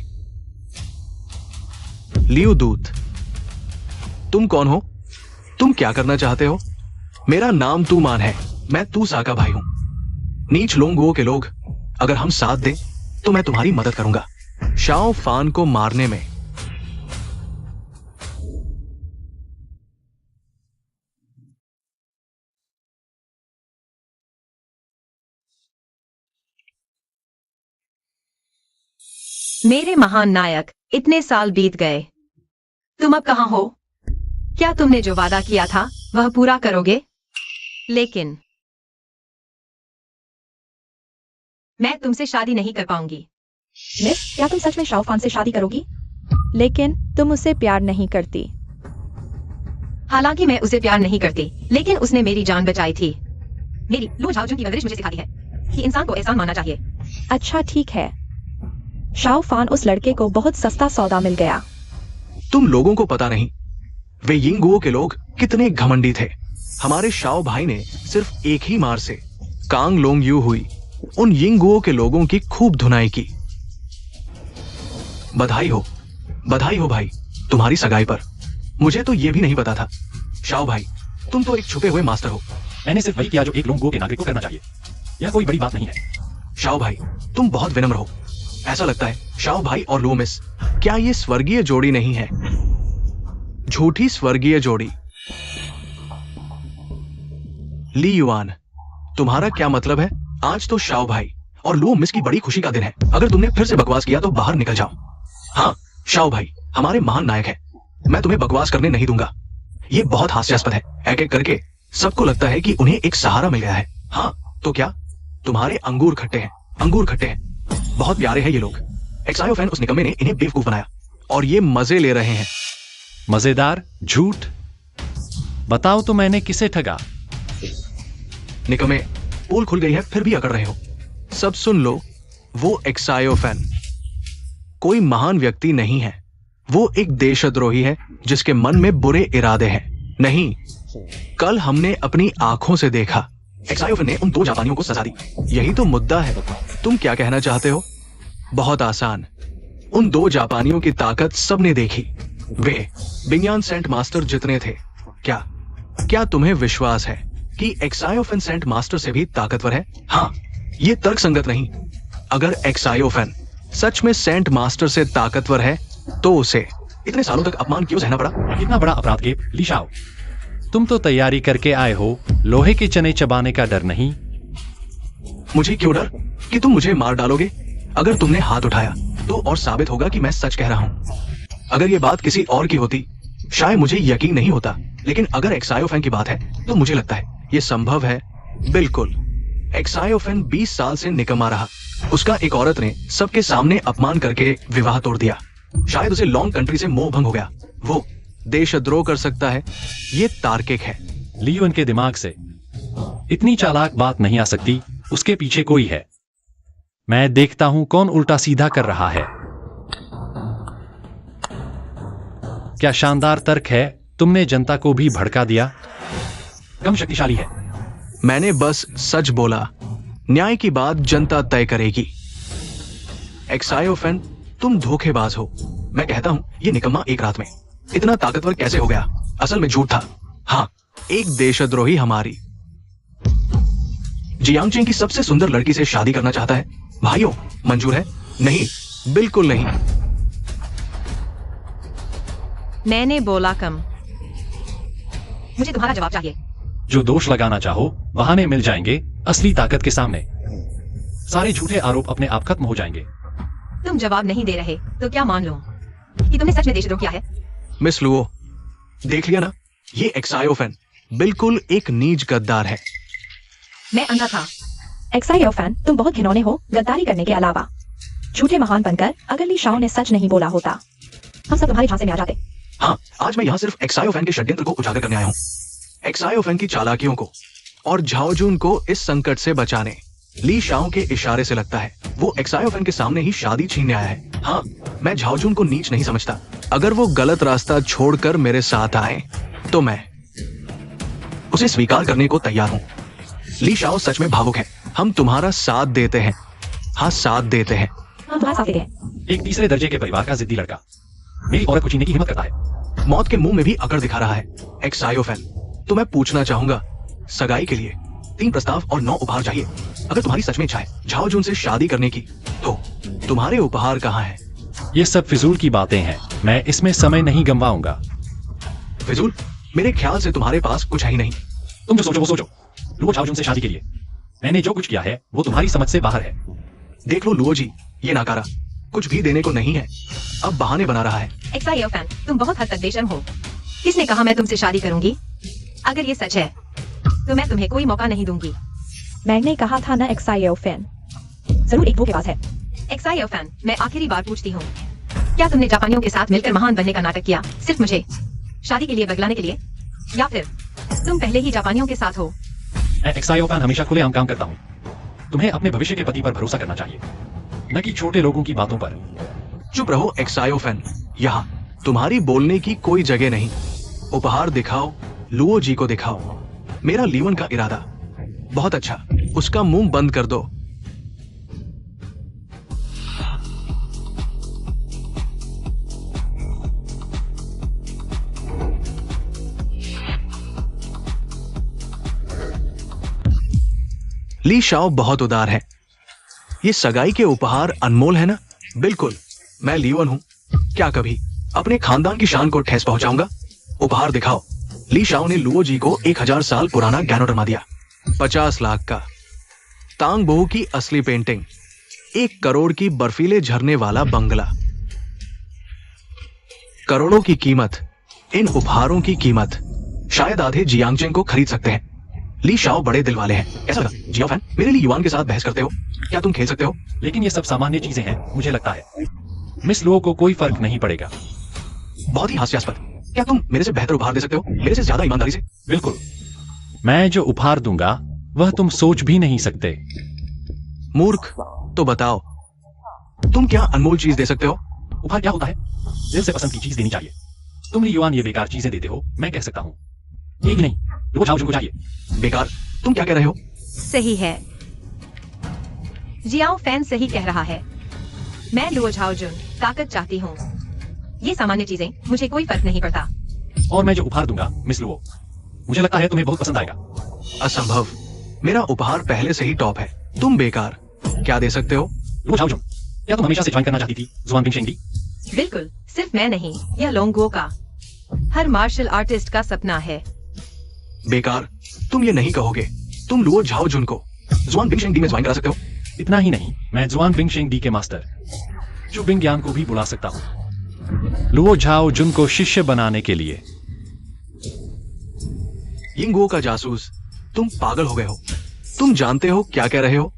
[SPEAKER 1] लियो दूत, तुम कौन हो? तुम क्या करना चाहते हो? मेरा नाम तू मान है। मैं तू सा का भाई हूं। नीच लोंगुओ के लोग, अगर हम साथ दें तो मैं तुम्हारी मदद करूंगा शाओ फान को मारने में।
[SPEAKER 4] मेरे महान नायक, इतने साल बीत गए, तुम अब कहां हो? क्या तुमने जो वादा किया था वह पूरा करोगे? लेकिन मैं तुमसे शादी नहीं कर पाऊंगी।
[SPEAKER 3] मिस, क्या तुम सच में शाओ फान से शादी करोगी? लेकिन तुम उसे प्यार नहीं करती।
[SPEAKER 4] हालांकि मैं उसे प्यार नहीं करती, लेकिन उसने मेरी जान बचाई थी। मेरी लुओ झाओजुन की परवरिश मुझे सिखाती है कि इंसान को एहसान मानना चाहिए।
[SPEAKER 3] अच्छा ठीक है। शाओ फान उस लड़के को बहुत सस्ता सौदा मिल गया।
[SPEAKER 1] तुम लोगों को पता नहीं वे यिंगुओ के लोग कितने घमंडी थे। हमारे शाओ भाई ने सिर्फ एक ही मार से कांग लोंग यू हुई उन यिंगुओ के लोगों की खूब धुनाई की। बधाई हो भाई तुम्हारी सगाई पर। मुझे तो यह भी नहीं पता था। शाओ भाई, तुम तो एक छुपे हुए मास्टर हो।
[SPEAKER 2] मैंने सिर्फ वही किया जो एक लोंगुओ के नागरिक को करना चाहिए। यह कोई बड़ी बात नहीं है।
[SPEAKER 1] शाओ भाई, तुम बहुत विनम्र हो। ऐसा लगता है शाओ भाई और लुओ मिस, क्या ये स्वर्गीय जोड़ी नहीं है? झूठी स्वर्गीय जोड़ी। ली युआन, तुम्हारा क्या मतलब है? आज तो शाओ भाई और लुओ मिस की बड़ी खुशी का दिन है। अगर तुमने फिर से बकवास किया तो बाहर निकल जाओ। हाँ, शाओ भाई हमारे महान नायक है। मैं तुम्हें बकवास करने नहीं दूंगा। ये बहुत हास्यास्पद है। एक एक करके सबको लगता है कि उन्हें एक सहारा मिल गया है। हाँ, तो क्या? तुम्हारे अंगूर खट्टे हैं, अंगूर खट्टे हैं। बहुत प्यारे हैं ये लोग। एक्सायोफेन उस निकम्मे ने इन्हें बेवकूफ बनाया और ये मजे ले रहे हैं।
[SPEAKER 2] मजेदार झूठ? बताओ तो मैंने किसे ठगा?
[SPEAKER 1] निकम्मे, पोल खुल गई है फिर भी अकड़ रहे हो। सब सुन लो, वो एक्सायोफेन कोई महान व्यक्ति नहीं है। वो एक देशद्रोही है जिसके मन में बुरे इरादे हैं। नहीं, कल हमने अपनी आंखों से देखा। एक्सायोफेन ने उन 2 जापानियों को सजा दी। यही तो मुद्दा है। तुम क्या कहना चाहते हो? बहुत आसान। उन 2 जापानियों की ताकत सबने देखी। वे बिंगयान सेंट मास्टर जितने थे। क्या तुम्हें विश्वास है कि एक्सायोफेन सेंट मास्टर से भी ताकतवर है? हाँ, ये तर्कसंगत नहीं। अगर एक्सायोफेन सच में सेंट मास्टर से ताकतवर है तो उसे इतने सालों तक अपमान क्यों सहना पड़ा?
[SPEAKER 2] इतना बड़ा अपराध के ली शाओ, तुम तो तैयारी करके आए हो। लोहे के चने चबाने का डर नहीं।
[SPEAKER 1] मुझे क्यों डर कि तुम मुझे मार डालोगे? अगर तुमने हाथ उठाया तो और साबित होगा कि मैं सच कह रहा हूं। अगर ये बात किसी और की होती शायद मुझे यकीन नहीं होता, लेकिन अगर एक्सायोफेन की बात है तो मुझे लगता है ये संभव है। बिल्कुल। एक्सायोफेन 20 साल से निकम्मा रहा। उसका एक औरत ने सबके सामने अपमान करके विवाह तोड़ दिया। शायद उसे लॉन्ग कंट्री से मोह भंग हो गया। वो देशद्रोह कर सकता है। ये तार्किक है।
[SPEAKER 2] लियो इनके दिमाग से इतनी चालाक बात नहीं आ सकती। उसके पीछे कोई है। मैं देखता हूं कौन उल्टा सीधा कर रहा है। क्या शानदार तर्क है। तुमने जनता को भी भड़का दिया। कम शक्तिशाली है।
[SPEAKER 1] मैंने बस सच बोला। न्याय की बात जनता तय करेगी। एक्सायोफेन, तुम धोखेबाज हो। मैं कहता हूं ये निकम्मा एक रात में इतना ताकतवर कैसे हो गया? असल में झूठ था। हाँ, एक देशद्रोही हमारी जियांगचेंग की सबसे सुंदर लड़की से शादी करना चाहता है। भाइयों, मंजूर है? नहीं, बिल्कुल नहीं।
[SPEAKER 4] मैंने बोला कम। मुझे तुम्हारा जवाब चाहिए।
[SPEAKER 2] जो दोष लगाना चाहो बहाने मिल जाएंगे असली ताकत के सामने। सारे झूठे आरोप अपने आप खत्म हो जाएंगे।
[SPEAKER 4] तुम जवाब नहीं दे रहे तो क्या मान लो कि तुमने सच में देशद्रोह किया है?
[SPEAKER 1] मिस लुओ, देख लिया ना, ये एक्सायोफेन बिल्कुल एक नीच गद्दार है।
[SPEAKER 4] मैं अंधा था।
[SPEAKER 3] एक्सायोफेन, तुम बहुत घिनौने हो गद्दारी करने के अलावा। झूठे महान बनकर अगर ली शाओ ने सच नहीं बोला होता, हम सब तुम्हारे झांसे में आ जाते।
[SPEAKER 1] हाँ, आज मैं यहाँ सिर्फ एक्सायोफेन के षड्यंत्र को उजागर करने आया हूँ। एक्सायोफेन की चालाकियों को और झाओजुन को इस संकट से बचाने। ली शाओ के इशारे से लगता है वो एक्सायोफेन के सामने ही शादी छीनने आया है। हाँ, मैं झाओजुन को नीच नहीं समझता। अगर वो गलत रास्ता छोड़कर मेरे साथ आए तो मैं उसे स्वीकार करने को तैयार हूँ। ली शाओ सच में भावुक है। हम तुम्हारा साथ देते हैं। हाँ, साथ देते हैं।
[SPEAKER 3] हम तुम्हारा साथ देते हैं।
[SPEAKER 2] एक तीसरे दर्जे के परिवार का जिद्दी लड़का मेरी औरत को छीनने की हिम्मत करता है।
[SPEAKER 1] मौत के मुंह में भी अकड़ दिखा रहा है। एक्सायोफेन, तो मैं पूछना चाहूंगा, सगाई के लिए 3 प्रस्ताव और 9 उपहार चाहिए। अगर तुम्हारी सच में इच्छा है झाओजुन से शादी करने की, तो तुम्हारे उपहार कहाँ हैं?
[SPEAKER 2] ये सब फिजूल की बातें हैं। मैं इसमें समय नहीं गंवाऊंगा।
[SPEAKER 1] फिजूल? मेरे ख्याल से तुम्हारे पास कुछ है ही नहीं।
[SPEAKER 2] तुम जो सोचो वो सोचो। लुओ झाओजुन से शादी के लिए मैंने जो कुछ किया है वो तुम्हारी समझ से बाहर है।
[SPEAKER 1] देख लो लुओ जी, ये नाकारा कुछ भी देने को नहीं है, अब बहाने बना रहा है।
[SPEAKER 4] एक्सायोफेन, तुम बहुत हद तक बेशर्म हो। किसने कहा मैं तुमसे शादी करूंगी? अगर ये सच है तो मैं तुम्हें कोई मौका नहीं दूंगी।
[SPEAKER 3] मैंने कहा था ना एक्सायोफेन, जरूर एक धोखेबाज है।
[SPEAKER 4] एक्सायोफेन, मैं आखिरी बार पूछती हूँ, क्या तुमने जापानियों के साथ मिलकर महान बनने का नाटक किया सिर्फ मुझे शादी के लिए बगलाने के लिए, या फिर तुम पहले ही जापानियों के साथ हो?
[SPEAKER 2] मैं एक्सायोफेन हमेशा खुलेआम काम करता हूँ। तुम्हें अपने भविष्य के पति पर भरोसा करना चाहिए, न कि छोटे लोगों की बातों पर।
[SPEAKER 1] चुप रहो एक्सायोफेन, यहाँ तुम्हारी बोलने की कोई जगह नहीं। उपहार दिखाओ, लुओ जी को दिखाओ। मेरा लीवन का इरादा बहुत अच्छा, उसका मुंह बंद कर दो। ली शाओ बहुत उदार है। ये सगाई के उपहार अनमोल है ना? बिल्कुल, मैं लीवन हूं, क्या कभी अपने खानदान की शान को ठेस पहुंचाऊंगा? उपहार दिखाओ। ली शाओ ने लुओ जी को 1000 साल पुराना गैनोडर्मा दिया, 50 लाख का। तांग बोहू की असली पेंटिंग, 1 करोड़ की बर्फीले झरने वाला बंगला। करोड़ों की कीमत, इन उपहारों की कीमत शायद आधे जियांगचेंग को खरीद सकते हैं। ली शाओ बड़े दिल वाले हैं। कैसा लगा जियाओफेन, मेरे लिए युआन के साथ बहस करते हो? क्या तुम खेल सकते हो?
[SPEAKER 2] लेकिन ये सब सामान्य चीजें हैं, मुझे लगता है मिस लुओ को कोई फर्क नहीं पड़ेगा।
[SPEAKER 1] बहुत ही हास्यास्पद। क्या तुम मेरे से बेहतर उपहार दे सकते हो, मेरे से ज्यादा ईमानदारी से?
[SPEAKER 2] बिल्कुल, मैं जो उपहार दूंगा वह तुम सोच भी नहीं सकते।
[SPEAKER 1] मूर्ख, तो बताओ तुम क्या अनमोल चीज दे सकते हो?
[SPEAKER 2] उपहार क्या होता है? दिल से पसंद की चीज देनी चाहिए। तुम युआन ये बेकार चीजें देते हो, मैं कह सकता हूँ। एक नहीं, लुओ झाओजुन को चाहिए।
[SPEAKER 1] बेकार? तुम क्या कह रहे हो?
[SPEAKER 4] सही है, जियाओफेन सही कह रहा है। मैं लुओ झाओजुन ताकत चाहती हूँ। ये सामान्य चीजें मुझे कोई फर्क नहीं पड़ता।
[SPEAKER 2] और मैं जो उपहार दूंगा मिस लुओ, मुझे लगता है तुम्हें बहुत पसंद आएगा।
[SPEAKER 1] असंभव, मेरा उपहार पहले से ही टॉप है। तुम बेकार, क्या दे सकते हो?
[SPEAKER 2] लुओ झाओजुन, क्या तुम हमेशा से ज्वाइन करना चाहती थी जुआन बिंगशेंगडी?
[SPEAKER 4] बिल्कुल, सिर्फ मैं नहीं, यह लोंगो का हर मार्शल आर्टिस्ट का सपना है।
[SPEAKER 1] बेकार, तुम ये नहीं कहोगे। तुम लुओ झाओजुन को जुआन बिंगशेंगडी में ज्वाइन करा सकते हो।
[SPEAKER 2] इतना ही नहीं, मैं जुआन बिंगशेंगडी के मास्टर चु बिंगयान को भी बुला सकता हूँ लुओ झाओजुन को शिष्य बनाने के लिए।
[SPEAKER 1] यिंगुओ का जासूस, तुम पागल हो गए हो। तुम जानते हो क्या कह रहे हो?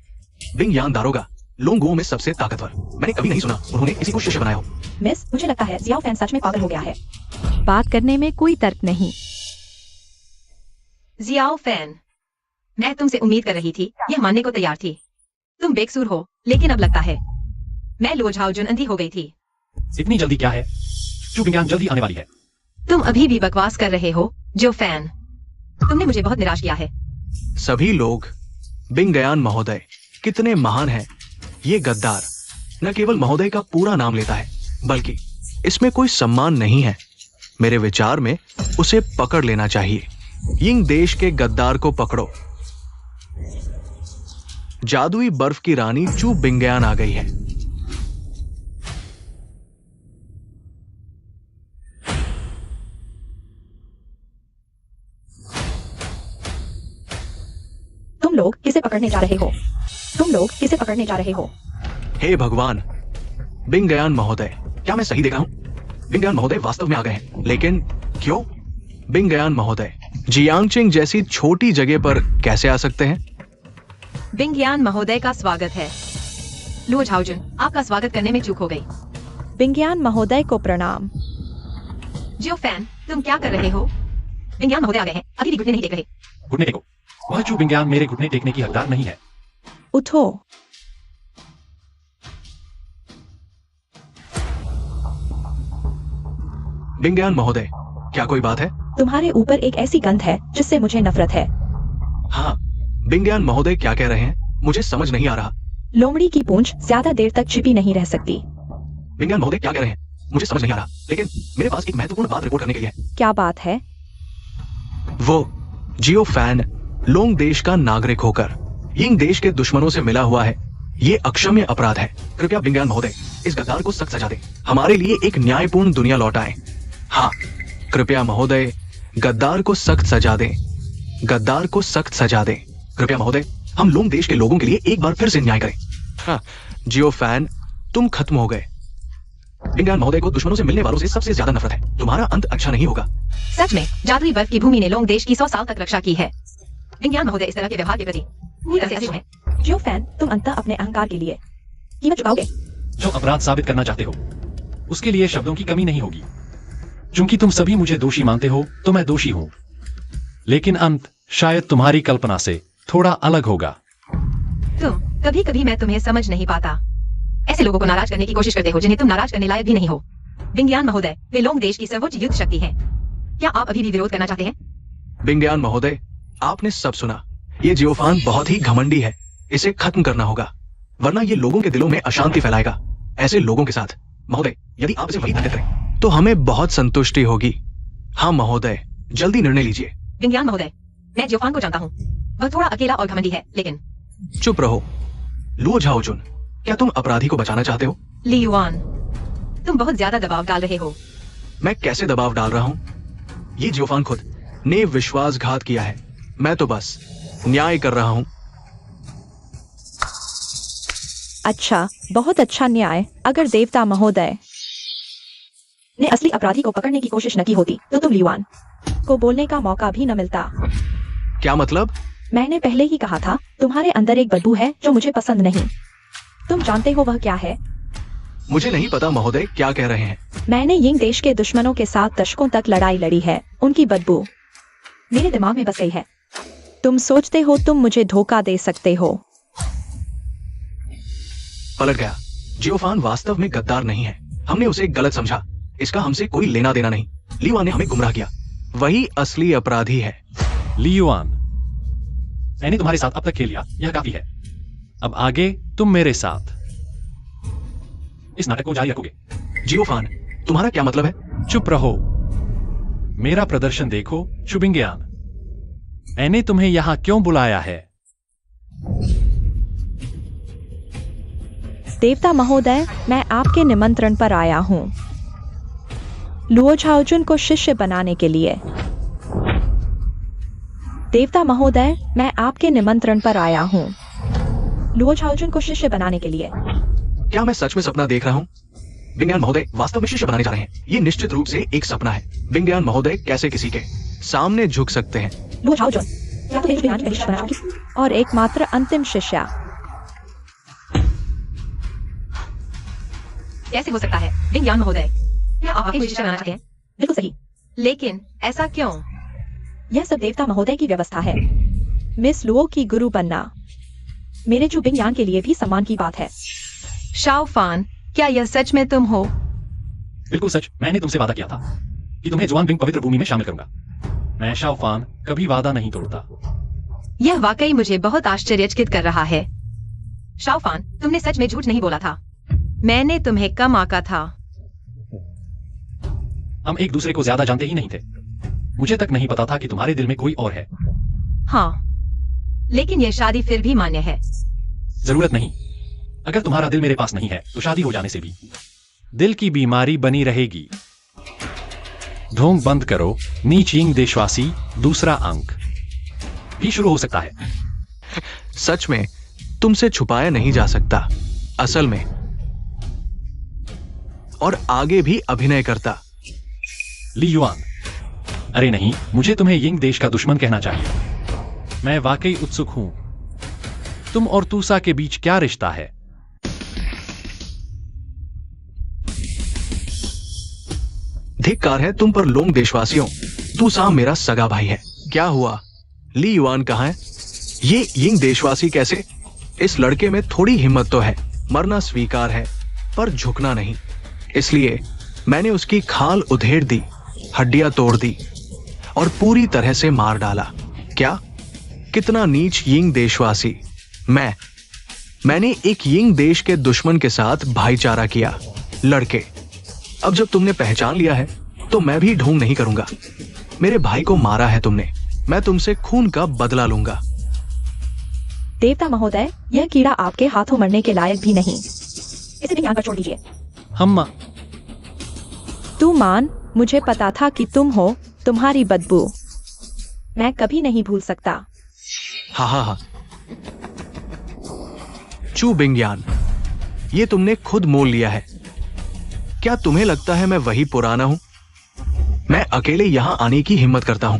[SPEAKER 1] बिंगयान दारोगा लोंगुओ में सबसे ताकतवर। मैंने कभी नहीं सुना उन्होंने किसी को शिष्य बनाया हो।
[SPEAKER 3] मिस, मुझे लगता है जियाओफेन सच में पागल हो गया है।
[SPEAKER 5] बात करने में कोई तर्क नहीं।
[SPEAKER 4] जियाओफेन, मैं तुमसे उम्मीद कर रही थी, यह मानने को तैयार थी। तुम बेकसूर हो, लेकिन अब लगता है मैं लुओ झाओजुन अंधी हो गई थी।
[SPEAKER 2] इतनी जल्दी क्या है? चु बिंगयान जल्दी आने वाली है।
[SPEAKER 4] तुम अभी भी बकवास कर रहे हो जो फैन। तुमने मुझे बहुत निराश किया है।
[SPEAKER 1] सभी लोग बिंगयान महोदय कितने महान हैं। ये गद्दार न केवल महोदय का पूरा नाम लेता है, बल्कि इसमें कोई सम्मान नहीं है। मेरे विचार में उसे पकड़ लेना चाहिए। यिंग देश के गद्दार को पकड़ो। जादुई बर्फ की रानी चू बिंगयान आ गई है।
[SPEAKER 3] तुम लोग किसे पकड़ने जा रहे हो? तुम लोग किसे पकड़ने जा रहे हो?
[SPEAKER 1] हे भगवान, बिंगयान महोदय, क्या मैं सही देखा हूं? बिंगयान महोदय वास्तव में आ गए हैं, लेकिन क्यों? बिंगयान महोदय जियांगचिंग जैसी छोटी जगह पर कैसे आ सकते हैं?
[SPEAKER 4] बिंगयान महोदय का स्वागत है। लुओ झाओजुन, आपका स्वागत करने में चूक हो गई।
[SPEAKER 5] बिंगयान महोदय को प्रणाम।
[SPEAKER 4] जियो फैन, तुम क्या कर रहे हो? बिंगयान महोदय आ गए हैं, अभी भी घुटने नहीं टेक रहे।
[SPEAKER 2] घुटने टेको। वह चू बिंगयान मेरे घुटने टेकने की हकदार नहीं है।
[SPEAKER 5] उठो।
[SPEAKER 1] बिंगयान महोदय, क्या कोई बात है?
[SPEAKER 3] तुम्हारे ऊपर एक ऐसी गंध है जिससे मुझे नफरत है।
[SPEAKER 1] हाँ, बिंगयान महोदय क्या कह रहे हैं? मुझे समझ नहीं आ रहा।
[SPEAKER 3] लोमड़ी की पूंछ ज्यादा देर तक छिपी नहीं रह सकती।
[SPEAKER 1] बिंगयान महोदय क्या कह रहे हैं? मुझे समझ नहीं आ रहा, लेकिन मेरे पास एक महत्वपूर्ण बात रिपोर्ट करने के लिए है।
[SPEAKER 5] क्या बात है?
[SPEAKER 1] वो जियो फैन लोंग देश का नागरिक होकर यिंग देश के दुश्मनों से मिला हुआ है। ये अक्षम्य अपराध है। कृपया बिंगयान महोदय इस गद्दार को सख्त सजा दें। हमारे लिए एक न्यायपूर्ण दुनिया लौटाएं। हाँ, कृपया महोदय गद्दार को सख्त सजा दें। गद्दार को सख्त सजा दें। कृपया महोदय, हम लोंग देश के लोगों के लिए एक बार फिर से न्याय करें। हाँ, जियो फैन, तुम खत्म हो गए। बिंगयान महोदय को दुश्मनों से मिलने वालों से सबसे ज्यादा नफरत है। तुम्हारा अंत अच्छा नहीं होगा।
[SPEAKER 4] सच में जादुई बर्फ की भूमि ने लोंग देश की 100 साल तक रक्षा की है। बिंगयान महोदय इस तरह के व्यवहार के प्रति पूरी तरह से अजीब हैं।
[SPEAKER 3] जियो फैन, तुम अंततः अपने अहंकार के लिए कीमत चुकाओगे।
[SPEAKER 2] जो अपराध साबित करना चाहते हो, उसके लिए शब्दों की कमी नहीं होगी। चूंकि तुम सभी मुझे दोषी मानते हो, तो मैं दोषी हूं। लेकिन अंत शायद तुम्हारी कल्पना से थोड़ा अलग होगा।
[SPEAKER 4] तुम कभी कभी मैं तुम्हें समझ नहीं पाता। ऐसे लोगों को नाराज करने की कोशिश करते हो जिन्हें तुम नाराज करने लायक भी नहीं हो। बिंगयान महोदय, वे लोंग देश की सर्वोच्च युद्ध शक्ति हैं। क्या आप अभी भी विरोध करना चाहते हैं?
[SPEAKER 1] बिंगयान महोदय, आपने सब सुना। ये जियोफान बहुत ही घमंडी है। इसे खत्म करना होगा, वरना ये लोगों के दिलों में अशांति फैलाएगा। ऐसे लोगों के साथ महोदय, यदि आप इसे वही दंडित करें तो हमें बहुत संतुष्टि होगी। हाँ महोदय, जल्दी निर्णय लीजिए।
[SPEAKER 4] बिंगयान महोदय, मैं जियोफान को जानता हूँ। वह थोड़ा अकेला और घमंडी है, लेकिन
[SPEAKER 1] चुप रहो। लुओ झाओजुन, क्या तुम अपराधी को बचाना चाहते हो?
[SPEAKER 4] ली युआन, तुम बहुत ज्यादा दबाव डाल रहे हो।
[SPEAKER 1] मैं कैसे दबाव डाल रहा हूँ? ये जियोफान खुद ने विश्वासघात किया है। मैं तो बस न्याय कर रहा हूँ।
[SPEAKER 5] अच्छा, बहुत अच्छा न्याय। अगर देवता महोदय
[SPEAKER 3] ने असली अपराधी को पकड़ने की कोशिश न की होती तो तुम लियुआन को बोलने का मौका भी न मिलता।
[SPEAKER 1] क्या मतलब?
[SPEAKER 3] मैंने पहले ही कहा था, तुम्हारे अंदर एक बदबू है जो मुझे पसंद नहीं। तुम जानते हो वह क्या है?
[SPEAKER 1] मुझे नहीं पता महोदय, क्या कह रहे हैं?
[SPEAKER 3] मैंने यिंग देश के दुश्मनों के साथ दशकों तक लड़ाई लड़ी है। उनकी बदबू मेरे दिमाग में बस गई है।
[SPEAKER 5] तुम सोचते हो तुम मुझे धोखा दे सकते हो?
[SPEAKER 1] पलट गया। जियोफान वास्तव में गद्दार नहीं है। हमने उसे गलत समझा। इसका हमसे कोई लेना देना नहीं। लियुआन ने हमें गुमराह किया। वही असली अपराधी है।
[SPEAKER 2] लियुआन, मैंने तुम्हारे साथ अब तक खेल लिया, यह काफी है। अब आगे तुम मेरे साथ इस नाटक को जारी रखोगे।
[SPEAKER 1] जियोफान, तुम्हारा क्या मतलब है?
[SPEAKER 2] चुप रहो। मेरा प्रदर्शन देखो, चू बिंगयान। मैंने तुम्हें यहां क्यों बुलाया है?
[SPEAKER 5] देवता महोदय, मैं आपके निमंत्रण पर आया हूँ, लुओ झाओजुन को शिष्य बनाने के लिए। देवता महोदय, मैं आपके निमंत्रण पर आया हूँ,
[SPEAKER 3] लुओ झाओजुन को शिष्य बनाने के लिए।
[SPEAKER 1] क्या मैं सच में सपना देख रहा हूँ? बिंगयान महोदय वास्तव में शिष्य बनाने जा रहे हैं। ये निश्चित रूप से एक सपना है। बिंगयान महोदय कैसे किसी के सामने झुक सकते हैं?
[SPEAKER 3] लुओ झाओजुन, क्या तुम बिंगयान का शिष्य बनाओगी?
[SPEAKER 5] और एकमात्र अंतिम शिष्या।
[SPEAKER 4] कैसे हो सकता है? बिंगयान महोदय, क्या आप आगे शिष्य बनाना चाहते हैं?
[SPEAKER 3] बिल्कुल सही।
[SPEAKER 4] लेकिन ऐसा क्यों?
[SPEAKER 3] यह सब देवता महोदय की व्यवस्था है।
[SPEAKER 5] मिस लुओ की गुरु बनना
[SPEAKER 3] मेरे चू बिंगयान के लिए भी सम्मान की बात है।
[SPEAKER 4] शाओफान, क्या यह सच में तुम हो?
[SPEAKER 2] बिल्कुल सच। मैंने तुमसे वादा किया था कि तुम्हें जुआनबिंग पवित्र भूमि में शामिल करूंगा। मैं शाओफान कभी वादा नहीं तोड़ता।
[SPEAKER 4] यह वाकई मुझे बहुत आश्चर्यचकित कर रहा है। शाओफान, तुमने सच में झूठ नहीं बोला था। मैंने तुम्हें कम आंका था।
[SPEAKER 2] हम एक दूसरे को ज्यादा जानते ही नहीं थे। मुझे तक नहीं पता था कि तुम्हारे दिल में कोई और है।
[SPEAKER 4] हाँ, लेकिन यह शादी फिर भी मान्य है।
[SPEAKER 2] जरूरत नहीं। अगर तुम्हारा दिल मेरे पास नहीं है तो शादी हो जाने से भी दिल की बीमारी बनी रहेगी। ढोंग बंद करो। नीच यिंग देशवासी दूसरा अंक भी शुरू हो सकता है।
[SPEAKER 1] सच में तुमसे छुपाया नहीं जा सकता, असल में। और आगे भी अभिनय करता।
[SPEAKER 2] ली युआन, अरे नहीं, मुझे तुम्हें यिंग देश का दुश्मन कहना चाहिए। मैं वाकई उत्सुक हूं। तुम और तूसा के बीच क्या रिश्ता है?
[SPEAKER 1] धिक्कार है तुम पर लोंग देशवासियों। तूसा मेरा सगा भाई है। क्या हुआ? ली युआन कहां है? ये यिंग देशवासी कैसे? इस लड़के में थोड़ी हिम्मत तो है। मरना स्वीकार है पर झुकना नहीं। इसलिए मैंने उसकी खाल उधेड़ दी, हड्डियां तोड़ दी और पूरी तरह से मार डाला। क्या? कितना नीच यिंग देशवासी। मैंने एक यिंग देश के दुश्मन के साथ भाईचारा किया। लड़के, अब जब तुमने पहचान लिया है तो मैं भी ढोंग नहीं करूंगा। मेरे भाई को मारा है तुमने, मैं तुमसे खून का बदला लूंगा।
[SPEAKER 3] देवता महोदय, यह कीड़ा आपके हाथों मरने के लायक भी नहीं। इसे भी यहाँ पर छोड़ दीजिए।
[SPEAKER 2] हम
[SPEAKER 5] तू मान, मुझे पता था कि तुम हो। तुम्हारी बदबू
[SPEAKER 3] मैं कभी नहीं भूल सकता।
[SPEAKER 1] हा। चू बिंगयान, ये तुमने खुद मोल लिया है। क्या तुम्हें लगता है मैं वही पुराना हूं? मैं अकेले यहां आने की हिम्मत करता हूं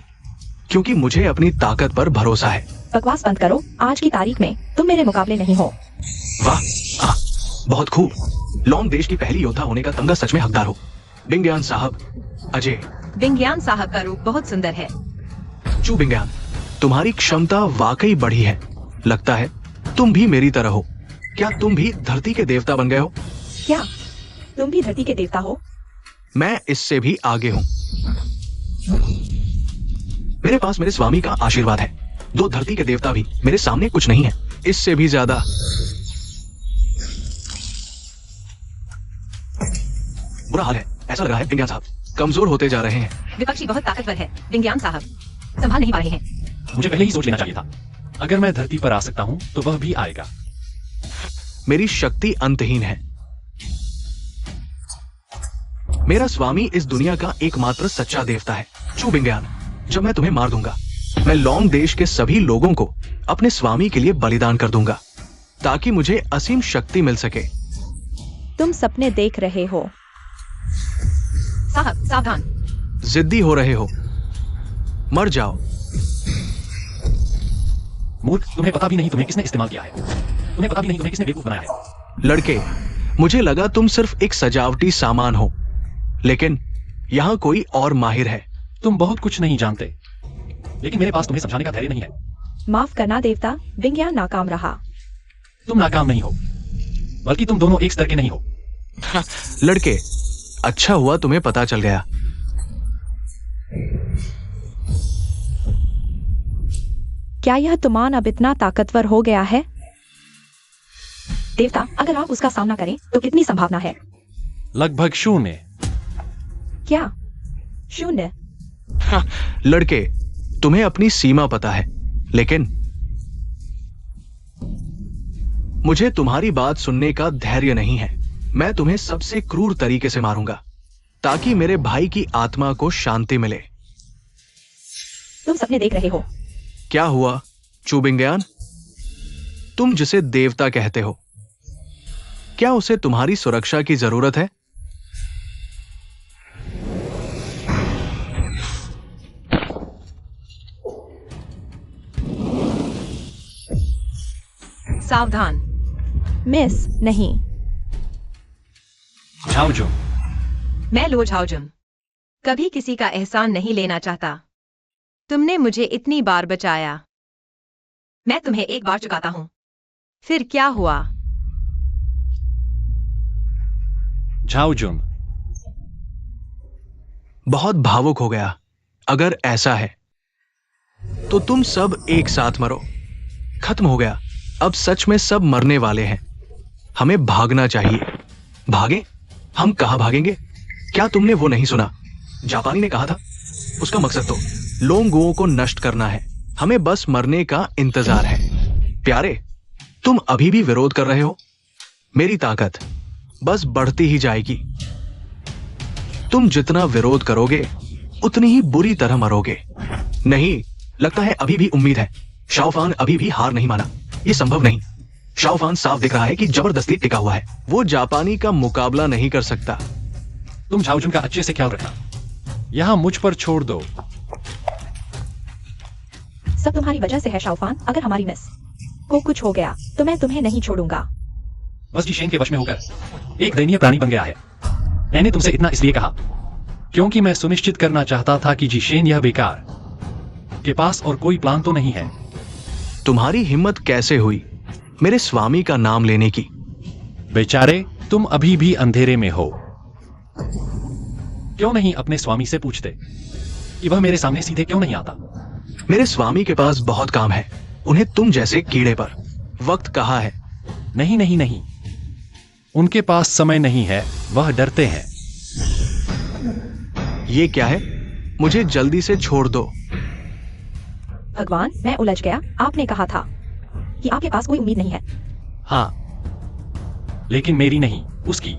[SPEAKER 1] क्योंकि मुझे अपनी ताकत पर भरोसा है।
[SPEAKER 3] बकवास बंद करो। आज की तारीख में तुम मेरे मुकाबले नहीं हो।
[SPEAKER 1] वाह, बहुत खूब। लोंग देश की पहली योद्धा होने का तमगा सच में हकदार हो। बिंगयान साहब, अजय।
[SPEAKER 4] बिंगयान साहब का रूप बहुत सुंदर है।
[SPEAKER 1] चू बिंगयान, तुम्हारी क्षमता वाकई बढ़ी है। लगता है तुम भी मेरी तरह हो। क्या तुम भी धरती के देवता बन गए हो?
[SPEAKER 3] क्या तुम भी धरती के देवता हो?
[SPEAKER 1] मैं इससे भी आगे हूं। मेरे पास मेरे स्वामी का आशीर्वाद है। दो धरती के देवता भी मेरे सामने कुछ नहीं है। इससे भी ज्यादा बुरा हाल है। ऐसा लग रहा है बिंगयान साहब कमजोर होते जा रहे हैं।
[SPEAKER 4] विपक्षी बहुत ताकतवर है। बिंगयान साहब संभाल नहीं पा रहे हैं।
[SPEAKER 2] मुझे पहले ही सोच लेना चाहिए था। अगर मैं धरती पर आ सकता हूं तो वह भी आएगा।
[SPEAKER 1] मेरी शक्ति अंतहीन है। मेरा स्वामी इस दुनिया का एकमात्र सच्चा देवता है। चू बिंगयान, जब मैं तुम्हें मार दूंगा, मैं लोंग देश के सभी लोगों को अपने स्वामी के लिए बलिदान कर दूंगा ताकि मुझे असीम शक्ति मिल सके।
[SPEAKER 5] तुम सपने देख रहे हो।
[SPEAKER 4] साहब सावधान।
[SPEAKER 1] जिद्दी हो रहे हो। मर जाओ।
[SPEAKER 2] मूर्ख, तुम्हें पता भी नहीं तुम्हें किसने इस्तेमाल किया है। तुम्हें पता भी नहीं तुम्हें किसने बेवकूफ बनाया है।
[SPEAKER 1] लड़के, मुझे लगा तुम सिर्फ एक सजावटी सामान हो, लेकिन यहां कोई और माहिर है।
[SPEAKER 2] तुम बहुत कुछ नहीं जानते, लेकिन मेरे पास तुम्हें समझाने का धैर्य नहीं है।
[SPEAKER 3] माफ करना देवता, बिंगयान नाकाम रहा।
[SPEAKER 2] तुम नाकाम नहीं हो, बल्कि तुम दोनों एक स्तर के नहीं हो।
[SPEAKER 1] लड़के, अच्छा हुआ तुम्हें पता चल गया।
[SPEAKER 5] क्या यह तुमान अब इतना ताकतवर हो गया है?
[SPEAKER 3] देवता, अगर आप उसका सामना करें तो कितनी संभावना है?
[SPEAKER 2] लगभग 0।
[SPEAKER 3] क्या 0?
[SPEAKER 1] लड़के, तुम्हें अपनी सीमा पता है, लेकिन मुझे तुम्हारी बात सुनने का धैर्य नहीं है। मैं तुम्हें सबसे क्रूर तरीके से मारूंगा ताकि मेरे भाई की आत्मा को शांति मिले।
[SPEAKER 3] तुम सपने देख रहे हो।
[SPEAKER 1] क्या हुआ चू बिंगयान? तुम जिसे देवता कहते हो, क्या उसे तुम्हारी सुरक्षा की जरूरत है?
[SPEAKER 4] सावधान।
[SPEAKER 5] मिस नहीं।
[SPEAKER 2] झाओजुन,
[SPEAKER 4] मैं लो झाओजुन कभी किसी का एहसान नहीं लेना चाहता। तुमने मुझे इतनी बार बचाया, मैं तुम्हें एक बार चुकाता हूं। फिर क्या हुआ?
[SPEAKER 2] झाओजुन,
[SPEAKER 1] बहुत भावुक हो गया। अगर ऐसा है तो तुम सब एक साथ मरो। खत्म हो गया। अब सच में सब मरने वाले हैं। हमें भागना चाहिए। भागे? हम कहाँ भागेंगे? क्या तुमने वो नहीं सुना? जापानी ने कहा था उसका मकसद तो लोंगुओं को नष्ट करना है, हमें बस मरने का इंतजार है। प्यारे, तुम अभी भी विरोध कर रहे हो। मेरी ताकत बस बढ़ती ही जाएगी। तुम जितना विरोध करोगे उतनी ही बुरी तरह मरोगे। नहीं, लगता है अभी भी उम्मीद है। शाओफान अभी भी हार नहीं माना। यह संभव नहीं। शाओफान साफ दिख रहा है कि जबरदस्ती टिका हुआ है। वो जापानी का मुकाबला नहीं कर सकता।
[SPEAKER 2] तुम झाओजुन का अच्छे से ख्याल रखना, यहां मुझ पर छोड़ दो।
[SPEAKER 3] सब तुम्हारी वजह से है शाओफान। अगर हमारी मिस को कुछ हो गया तो मैं तुम्हें नहीं छोड़ूंगा।
[SPEAKER 2] बस जी शेन के वश में होकर एक दयनीय प्राणी बन गया है। मैंने तुमसे इतना इसलिए कहा क्योंकि मैं सुनिश्चित करना चाहता था कि जी शेन यह बेकार के पास और कोई प्लान तो नहीं है।
[SPEAKER 1] तुम्हारी हिम्मत कैसे हुई मेरे स्वामी का नाम लेने की?
[SPEAKER 2] बेचारे, तुम अभी भी अंधेरे में हो। क्यों नहीं अपने स्वामी से पूछते कि वह मेरे सामने सीधे क्यों नहीं आता?
[SPEAKER 1] मेरे स्वामी के पास बहुत काम है। उन्हें तुम जैसे कीड़े पर वक्त कहाँ है?
[SPEAKER 2] नहीं नहीं नहीं, उनके पास समय नहीं है, वह डरते हैं।
[SPEAKER 1] ये क्या है? मुझे जल्दी से छोड़ दो।
[SPEAKER 3] भगवान, मैं उलझ गया। आपने कहा था कि आपके पास कोई उम्मीद नहीं है।
[SPEAKER 2] हाँ, लेकिन मेरी नहीं, उसकी।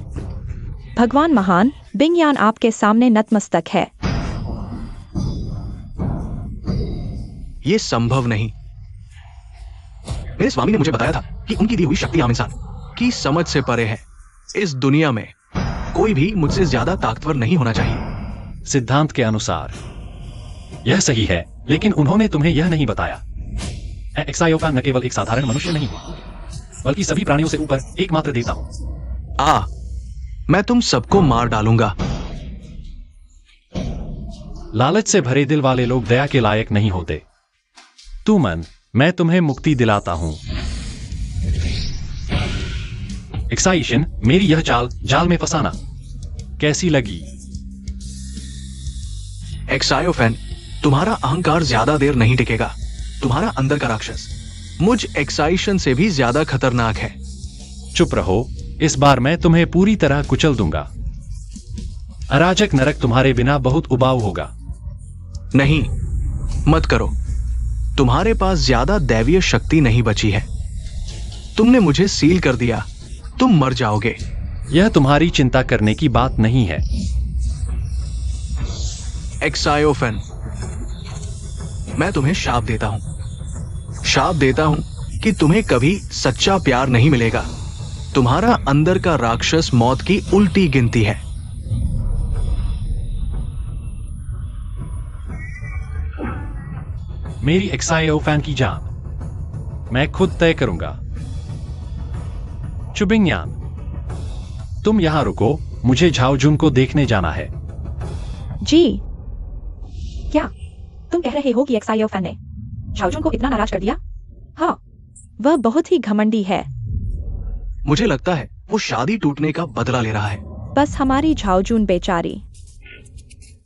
[SPEAKER 5] भगवान महान, बिंगयान आपके सामने नतमस्तक है।
[SPEAKER 1] ये संभव नहीं। मेरे स्वामी ने मुझे बताया था कि उनकी दी हुई शक्ति आम इंसान की समझ से परे है। इस दुनिया में कोई भी मुझसे ज्यादा ताकतवर नहीं होना चाहिए।
[SPEAKER 2] सिद्धांत के अनुसार यह सही है, लेकिन उन्होंने तुम्हें यह नहीं बताया। एक्सायोफान न केवल एक साधारण मनुष्य नहीं, बल्कि सभी प्राणियों से ऊपर एकमात्र देवता हूं।
[SPEAKER 1] मैं तुम सबको मार डालूंगा।
[SPEAKER 2] लालच से भरे दिल वाले लोग दया के लायक नहीं होते। तू मन, मैं तुम्हें मुक्ति दिलाता हूं। एक्साइशन, मेरी यह चाल जाल में फंसाना कैसी लगी?
[SPEAKER 1] एक्सायोफेन, तुम्हारा अहंकार ज्यादा देर नहीं टिकेगा। तुम्हारा अंदर का राक्षस मुझ एक्साइशन से भी ज्यादा खतरनाक है।
[SPEAKER 2] चुप रहो, इस बार मैं तुम्हें पूरी तरह कुचल दूंगा। अराजक नरक तुम्हारे बिना बहुत उबाऊ होगा।
[SPEAKER 1] नहीं, मत करो। तुम्हारे पास ज्यादा दैवीय शक्ति नहीं बची है। तुमने मुझे सील कर दिया। तुम मर जाओगे।
[SPEAKER 2] यह तुम्हारी चिंता करने की बात नहीं है।
[SPEAKER 1] एक्सायोफेन, मैं तुम्हें शाप देता हूं। शाप देता हूं कि तुम्हें कभी सच्चा प्यार नहीं मिलेगा। तुम्हारा अंदर का राक्षस मौत की उल्टी गिनती है।
[SPEAKER 2] मेरी एक्सायोफेन की जान मैं खुद तय करूंगा। चुबिंगयान, तुम यहां रुको, मुझे झाओजुन को देखने जाना है।
[SPEAKER 5] जी।
[SPEAKER 3] क्या तुम कह रहे हो कि एक्सायोफेन ने झाओजुन को इतना नाराज कर दिया? हाँ,
[SPEAKER 5] वह बहुत ही घमंडी है।
[SPEAKER 1] मुझे लगता है वो शादी टूटने का बदला ले रहा है।
[SPEAKER 5] बस हमारी झाओजुन बेचारी,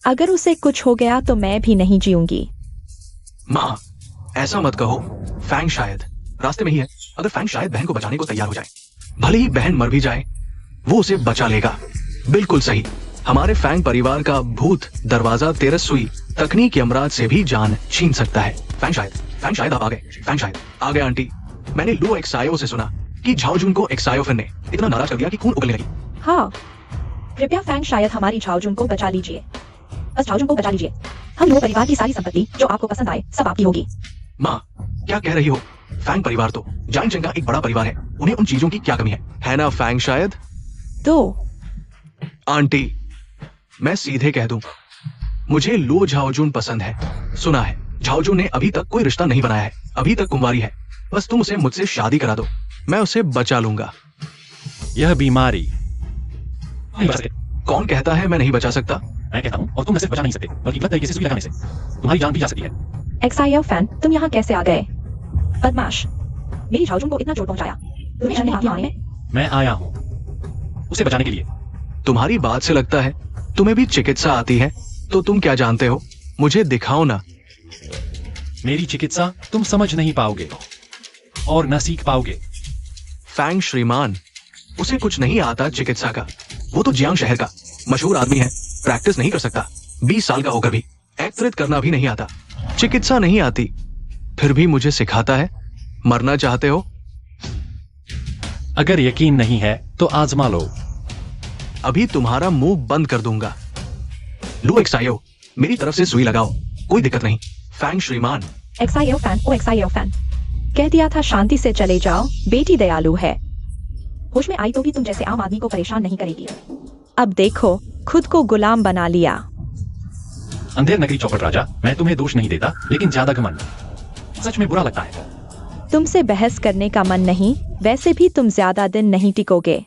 [SPEAKER 5] अगर उसे कुछ हो गया तो मैं भी नहीं जीऊंगी।
[SPEAKER 1] माँ, ऐसा मत कहो। फैंग शायद रास्ते में ही है। अगर फैंग शायद बहन को बचाने को तैयार हो जाए, भले ही बहन मर भी जाए, वो उसे बचा लेगा। बिल्कुल सही। हमारे फैंग परिवार का भूत दरवाजा तेरसुई तकनीक यमराज से भी जान छीन सकता है। फैंग शायद आप आ गए। फैंग शायद आ गए। आंटी, मैंने लू एक्सायो से सुना कि झाओजुन को एक्सायोफेन ने इतना नाराज कर दिया कि खून उगलने लगी।
[SPEAKER 3] हाँ, कृपया फैंग शायद हमारी झाओजुन को बचा लीजिए। बस झाओजुन को बचा लीजिए। हम लोग परिवार की सारी संपत्ति जो आपको पसंद आए सब आपकी होगी।
[SPEAKER 1] माँ, क्या कह रही हो? फैंग परिवार तो जाइन चेंग का एक बड़ा परिवार है। उन्हें उन चीजों की क्या कमी है ना फैंग शायद?
[SPEAKER 5] तो
[SPEAKER 1] आंटी, मैं सीधे कह दूं, मुझे लू झाओजुन पसंद है। सुना है झाओजुन ने अभी तक कोई रिश्ता नहीं बनाया है, अभी तक कुंवारी है। बस तुम उसे मुझसे शादी करा दो, मैं उसे बचा लूंगा।
[SPEAKER 2] यह बीमारी
[SPEAKER 1] कौन कहता है मैं नहीं बचा सकता?
[SPEAKER 2] मैं कहता हूं, और तुम न सिर्फ बचा नहीं सकते बल्कि गलत तरीके से सुई लगाने से तुम्हारी जान भी जा सकती है।
[SPEAKER 3] एक्सायोफेन, तुम यहाँ कैसे आ गए? बदमाश, मेरी झाओजुन को इतना चोट पहुंचाया। तुम्हें शर्म नहीं आती आने में?
[SPEAKER 2] मैं आया हूं उसे बचाने के लिए।
[SPEAKER 1] तुम्हारी बात से लगता है तुम्हें भी चिकित्सा आती है। तो तुम क्या जानते हो? मुझे दिखाओ ना।
[SPEAKER 2] मेरी चिकित्सा तुम समझ नहीं पाओगे और न सीख पाओगे।
[SPEAKER 1] फैंग श्रीमान, उसे कुछ नहीं आता चिकित्सा का। वो तो जियांग शहर का मशहूर आदमी है, प्रैक्टिस नहीं कर सकता। 20 साल का होकर भी एक्सरेट करना भी नहीं आता, चिकित्सा नहीं आती, फिर भी मुझे सिखाता है। मरना चाहते हो?
[SPEAKER 2] अगर यकीन नहीं है तो आजमा लो।
[SPEAKER 1] अभी तुम्हारा मुंह बंद कर दूंगा। लो एक्सायो, मेरी तरफ से सुई लगाओ, कोई दिक्कत नहीं। फैंग श्रीमान।
[SPEAKER 3] एक्साइयो फैन, ओ एक्साइयो फैन, कह दिया था शांति से चले जाओ। बेटी दयालु है, होश में आई तो भी तुम जैसे आम आदमी को परेशान नहीं करेगी।
[SPEAKER 5] अब देखो, खुद को गुलाम बना लिया।
[SPEAKER 2] अंधेर नगरी चौपट राजा, मैं तुम्हें दोष नहीं देता, लेकिन ज्यादा घमंड सच में बुरा लगता है।
[SPEAKER 5] तुमसे बहस करने का मन नहीं, वैसे भी तुम ज्यादा दिन नहीं टिकोगे।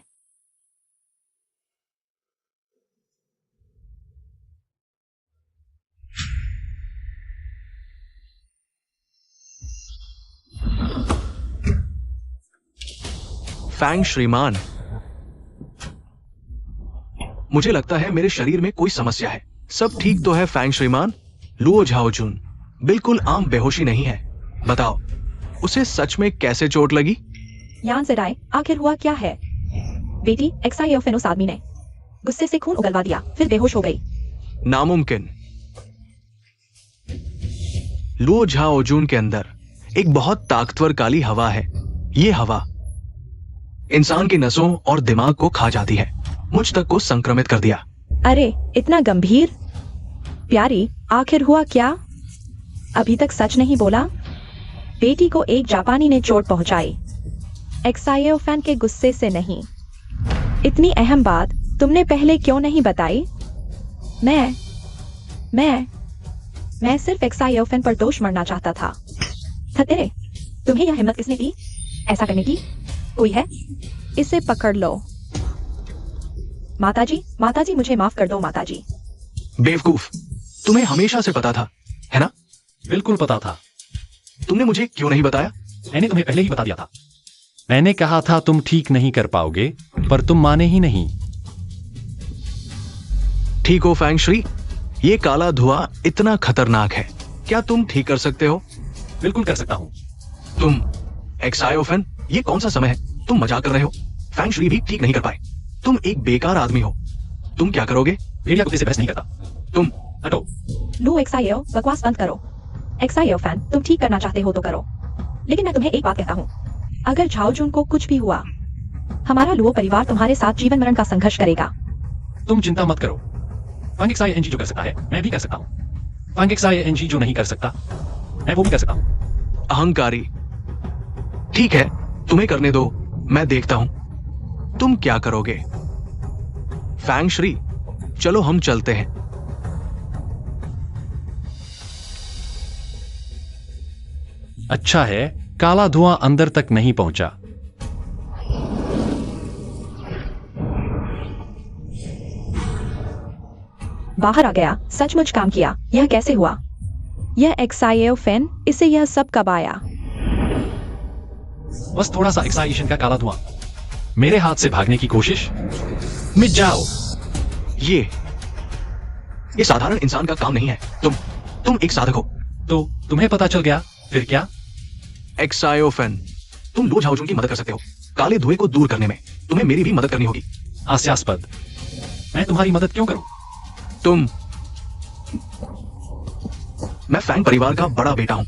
[SPEAKER 1] फैंग श्रीमान, मुझे लगता है मेरे शरीर में कोई समस्या है। सब ठीक तो है फैंग श्रीमान? लुओ झाओजुन बिल्कुल आम बेहोशी नहीं है। बताओ, उसे सच में कैसे चोट लगी?
[SPEAKER 3] यान से राय, आखिर हुआ क्या है? बेटी, एक्साइयो फैन उस आदमी ने गुस्से से खून उगलवा दिया, फिर बेहोश हो गई।
[SPEAKER 1] नामुमकिन। लुओ झाओजुन के अंदर एक बहुत ताकतवर काली हवा है। ये हवा इंसान की नसों और दिमाग को खा जाती है। मुझ तक को संक्रमित कर दिया।
[SPEAKER 5] अरे इतना गंभीर? प्यारी, आखिर हुआ क्या? अभी तक सच नहीं बोला।
[SPEAKER 3] बेटी को एक जापानी ने चोट पहुंचाई।
[SPEAKER 5] एक्साइयो फैन के गुस्से से नहीं। इतनी अहम बात तुमने पहले क्यों नहीं बताई?
[SPEAKER 3] मैं सिर्फ एक्साइयो फैन पर दोष मरना चाहता था। तेरे, तुम्हें यह हिम्मत किसने दी ऐसा करने की? कोई है?
[SPEAKER 5] इसे पकड़ लो।
[SPEAKER 3] माताजी मुझे माफ कर दो माताजी।
[SPEAKER 1] बेवकूफ, तुम्हें हमेशा से पता था, है ना?
[SPEAKER 2] बिल्कुल पता था।
[SPEAKER 1] तुमने मुझे क्यों नहीं बताया?
[SPEAKER 2] मैंने तुम्हें पहले ही बता दिया था। मैंने कहा था तुम ठीक नहीं कर पाओगे, पर तुम माने ही नहीं।
[SPEAKER 1] ठीक हो फैंग श्री, ये काला धुआं इतना खतरनाक है, क्या तुम ठीक कर सकते हो?
[SPEAKER 2] बिल्कुल कर सकता हूं।
[SPEAKER 1] तुम एक्सायोफेन, ये कौन सा समय है? तुम मजाक कर रहे हो। फैंग श्री भी ठीक नहीं कर पाए। तुम एक बेकार आदमी हो। तुम क्या करोगे?
[SPEAKER 2] भेड़िया कुत्ते से बहस नहीं करता। तुम हटो।
[SPEAKER 3] लो एक्साइयो, बकवास बंद करो। एक्साइयो फैन, तुम ठीक करना चाहते हो तो करो, लेकिन मैं तुम्हें एक बात कहता हूँ, अगर झाओजुन को कुछ भी हुआ, हमारा लुओ परिवार तुम्हारे साथ जीवन मरण का संघर्ष करेगा।
[SPEAKER 2] तुम चिंता मत करो। फांगिक्साई एनजी जो कर सकता है, मैं भी कर सकता हूँ। फांगिक्साई एनजी जो नहीं कर सकता, मैं वो भी कर सकता हूँ।
[SPEAKER 1] अहंकारी। ठीक है, तुम्हें करने दो, मैं देखता हूं तुम क्या करोगे। फैंग श्री, चलो हम चलते हैं।
[SPEAKER 2] अच्छा है, काला धुआं अंदर तक नहीं पहुंचा।
[SPEAKER 3] बाहर आ गया, सचमुच काम किया। यह कैसे हुआ?
[SPEAKER 5] यह एक्साइयो फैन, इसे यह सब कब आया?
[SPEAKER 2] बस थोड़ा सा एक्साइशन का काला धुआं। मेरे हाथ से भागने की कोशिश, मिट जाओ।
[SPEAKER 1] ये साधारण इंसान का काम नहीं है। तुम एक साधक हो।
[SPEAKER 2] तो तुम्हें पता चल गया, फिर क्या?
[SPEAKER 1] एक्सायोफेन, तुम लुओ झाओजुन की मदद कर सकते हो काले धुएं को दूर करने में। तुम्हें मेरी भी मदद करनी होगी।
[SPEAKER 2] हास्यास्पद। मैं तुम्हारी मदद क्यों करूं?
[SPEAKER 1] मैं फैंग परिवार का बड़ा बेटा हूं।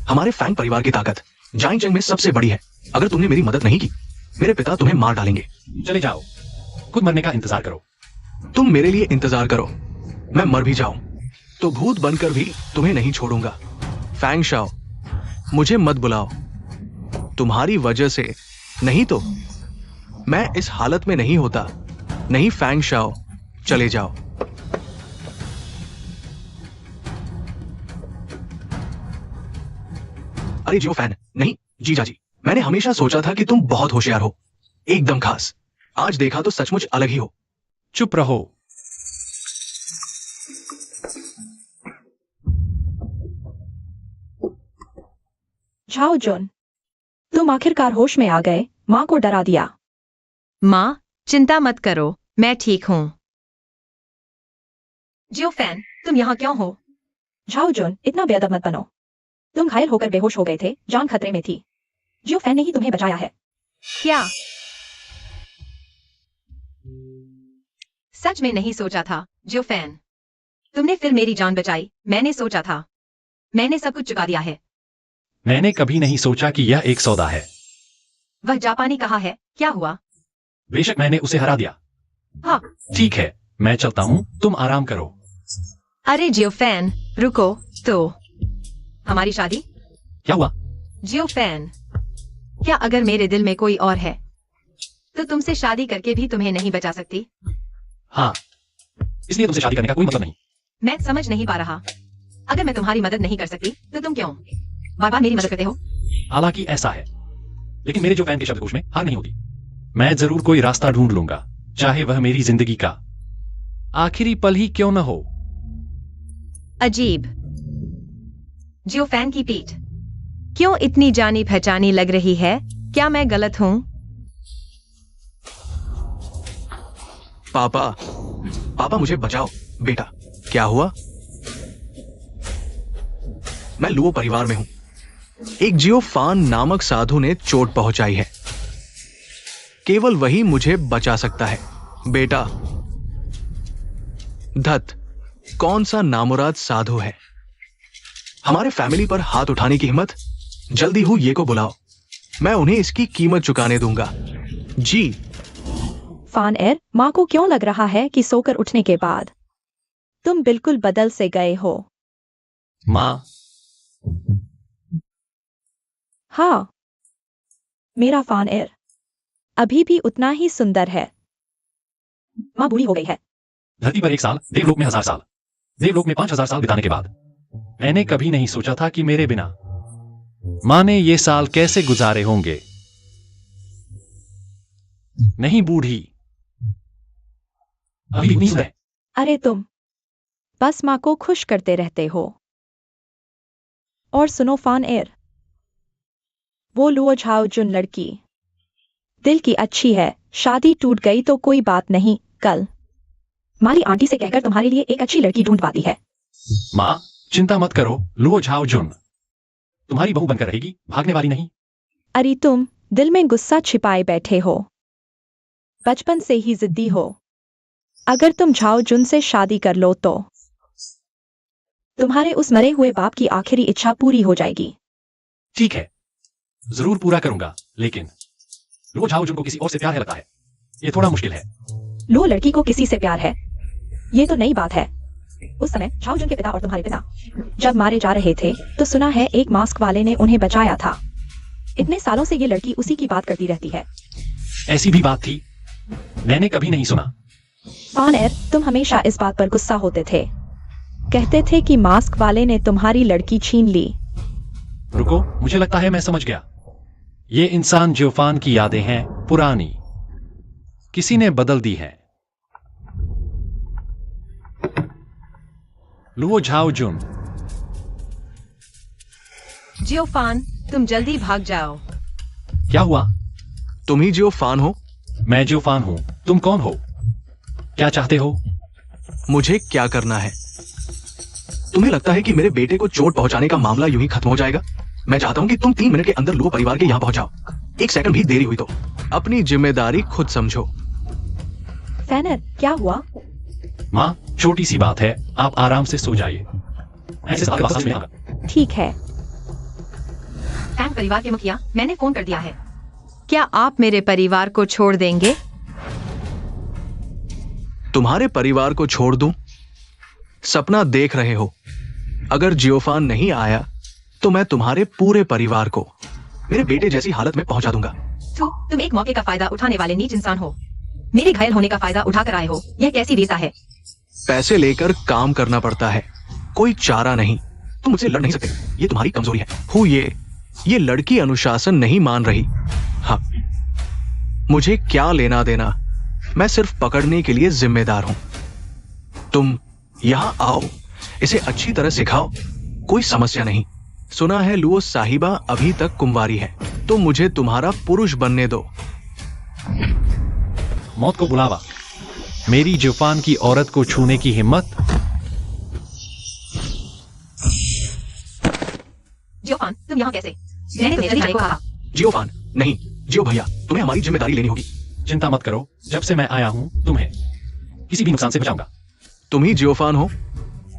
[SPEAKER 1] हमारे फैंग परिवार की ताकत जाइंग में सबसे बड़ी है। अगर तुमने मेरी मदद नहीं की, मेरे पिता तुम्हें मार डालेंगे।
[SPEAKER 2] चले जाओ, खुद मरने का इंतजार करो।
[SPEAKER 1] तुम मेरे लिए इंतजार करो, मैं मर भी जाऊं तो भूत बनकर भी तुम्हें नहीं छोड़ूंगा। फैंग शाओ, मुझे मत बुलाओ। तुम्हारी वजह से नहीं तो मैं इस हालत में नहीं होता। नहीं फैंग शाओ, चले जाओ। अरे जियो फैन, नहीं जीजा जी, मैंने हमेशा सोचा था कि तुम बहुत होशियार हो, एकदम खास। आज देखा तो सचमुच अलग ही हो।
[SPEAKER 2] चुप रहो।
[SPEAKER 3] झाओजुन, तुम आखिरकार होश में आ गए। माँ को डरा दिया।
[SPEAKER 4] माँ, चिंता मत करो, मैं ठीक हूँ। जियो फैन, तुम यहाँ क्यों हो?
[SPEAKER 3] झाओजुन, इतना बेअदब मत बनो। तुम घायल होकर बेहोश हो गए थे, जान खतरे में थी। जियो फैन ने ही तुम्हें बचाया है।
[SPEAKER 4] क्या? सच में नहीं सोचा था जियोफैन। तुमने फिर मेरी जान बचाई। मैंने सोचा था मैंने सब कुछ चुका दिया है।
[SPEAKER 2] मैंने कभी नहीं सोचा कि यह एक सौदा है।
[SPEAKER 4] वह जापानी कहाँ है? क्या हुआ?
[SPEAKER 2] बेशक मैंने उसे हरा दिया।
[SPEAKER 4] हाँ।
[SPEAKER 2] ठीक है, मैं चलता हूँ, तुम आराम करो।
[SPEAKER 4] अरे जियोफैन, रुको तो। हमारी शादी?
[SPEAKER 2] क्या हुआ?
[SPEAKER 4] जियोफैन, क्या अगर मेरे दिल में कोई और है तो तुमसे शादी करके भी तुम्हें नहीं बचा सकती?
[SPEAKER 2] हाँ, इसलिए तुमसे शादी करने का कोई मतलब नहीं।
[SPEAKER 4] मैं समझ नहीं पा रहा। अगर मैं तुम्हारी मदद नहीं कर सकती तो तुम क्यों बार बार मेरी मदद करते हो?
[SPEAKER 2] हालांकि ऐसा है, लेकिन मेरे जो फैन के शब्दकोश में हार नहीं होगी। मैं जरूर कोई रास्ता ढूंढ लूंगा, चाहे वह मेरी जिंदगी का आखिरी पल ही क्यों न हो।
[SPEAKER 4] अजीब। जियोफैन की पीठ क्यों इतनी जानी पहचानी लग रही है? क्या मैं गलत हूं?
[SPEAKER 1] पापा, पापा मुझे बचाओ। बेटा, क्या हुआ? मैं लुओ परिवार में हूं। एक जियोफान नामक साधु ने चोट पहुंचाई है। केवल वही मुझे बचा सकता है। बेटा, धत, कौन सा नामुराद साधु है? हमारे फैमिली पर हाथ उठाने की हिम्मत? जल्दी हूं ये को बुलाओ, मैं उन्हें इसकी कीमत चुकाने दूंगा। जी।
[SPEAKER 5] फान एर, माँ को क्यों लग रहा है कि सोकर उठने के बाद तुम बिल्कुल बदल से गए हो?
[SPEAKER 2] माँ,
[SPEAKER 5] हाँ, मेरा फान एर अभी भी उतना ही सुंदर है।
[SPEAKER 3] माँ बूढ़ी हो गई है।
[SPEAKER 2] धरती पर 1 साल, देवलोक में 1000 साल, देवलोक में 5000 साल बिताने के बाद मैंने कभी नहीं सोचा था कि मेरे बिना माँ ने ये साल कैसे गुजारे होंगे। नहीं बूढ़ी, अभी नहीं है।
[SPEAKER 5] अरे तुम बस माँ को खुश करते रहते हो। और सुनो फान एर, वो लुओ झाओ जुन लड़की दिल की अच्छी है। शादी टूट गई तो कोई बात नहीं, कल
[SPEAKER 3] हमारी आंटी से कहकर तुम्हारे लिए एक अच्छी लड़की ढूंढ पाती है।
[SPEAKER 2] माँ चिंता मत करो, लुओ झाओ जुन तुम्हारी बहू बनकर रहेगी, भागने वाली नहीं।
[SPEAKER 5] अरे तुम दिल में गुस्सा छिपाए बैठे हो, बचपन से ही जिद्दी हो। अगर तुम झाओ जुन से शादी कर लो तो
[SPEAKER 3] तुम्हारे उस मरे हुए बाप की आखिरी इच्छा पूरी हो जाएगी।
[SPEAKER 2] ठीक है, जरूर पूरा करूंगा, लेकिन लुओ झाओ जुन को किसी और से प्यार है लगता है। ये थोड़ा मुश्किल है।
[SPEAKER 3] लो लड़की को किसी से प्यार है, ये तो नई बात है। उस समय झाओ जुन के पिता और तुम्हारे पिता जब मारे जा रहे थे तो सुना है एक मास्क वाले ने उन्हें बचाया था। इतने सालों से ये लड़की उसी की बात करती रहती है।
[SPEAKER 2] ऐसी भी बात थी? मैंने कभी नहीं सुना।
[SPEAKER 3] फान एर, तुम हमेशा इस बात पर गुस्सा होते थे।
[SPEAKER 5] कहते थे कि मास्क वाले ने तुम्हारी लड़की छीन ली।
[SPEAKER 2] रुको, मुझे लगता है मैं समझ गया। ये इंसान जियोफान की यादें हैं, पुरानी, किसी ने बदल दी है। लुओ झाओ जुन।
[SPEAKER 4] जियोफान, तुम जल्दी भाग जाओ।
[SPEAKER 2] क्या हुआ?
[SPEAKER 1] तुम ही जियोफान हो?
[SPEAKER 2] मैं जियोफान हूं, तुम कौन हो? क्या चाहते हो?
[SPEAKER 1] मुझे क्या करना है? तुम्हें लगता है कि मेरे बेटे को चोट पहुंचाने का मामला यूं ही खत्म हो जाएगा? मैं चाहता हूं कि तुम 3 मिनट के अंदर लुओ परिवार के यहां पहुंचाओ। 1 सेकंड भी देरी हुई तो अपनी जिम्मेदारी खुद समझो।
[SPEAKER 3] फान एर, क्या हुआ?
[SPEAKER 2] माँ, छोटी सी बात है, आप आराम से सो जाइए। ऐसे सारे बात समझ में आएगा।
[SPEAKER 5] ठीक है।
[SPEAKER 4] फैन परिवार के मुखिया, मैंने फोन कर दिया है। क्या आप मेरे परिवार को छोड़ देंगे?
[SPEAKER 1] तुम्हारे परिवार को छोड़ दूं? सपना देख रहे हो? अगर जियोफान नहीं आया तो मैं तुम्हारे पूरे परिवार को मेरे बेटे जैसी हालत में पहुंचा दूंगा।
[SPEAKER 4] तो तुम एक मौके का फायदा उठाने वाले नीच इंसान हो। मेरे घायल होने का फायदा उठाकर आए हो। यह कैसी वीरता है?
[SPEAKER 1] पैसे लेकर काम करना पड़ता है, कोई चारा नहीं। तुम मुझसे लड़ नहीं सकते, ये तुम्हारी कमजोरी है। हूँ ये लड़की अनुशासन नहीं मान रही। हाँ, मुझे क्या लेना देना, मैं सिर्फ पकड़ने के लिए जिम्मेदार हूं। तुम यहां आओ, इसे अच्छी तरह सिखाओ, कोई समस्या नहीं। सुना है लुओ साहिबा अभी तक कुंवारी है, तो मुझे तुम्हारा पुरुष बनने दो।
[SPEAKER 2] मौत को बुलावा, मेरी जियोफान की औरत को छूने की हिम्मत।
[SPEAKER 4] जियोफान, तुम यहाँ कैसे? मैंने तुम्हें जल्दी जाने को कहा।
[SPEAKER 1] जियोफान नहीं, जियो भैया, तुम्हें हमारी जिम्मेदारी लेनी होगी।
[SPEAKER 2] चिंता मत करो, जब से मैं आया हूं तुम्हें किसी भी नुकसान से बचाऊंगा।
[SPEAKER 1] तुम ही जियोफान हो?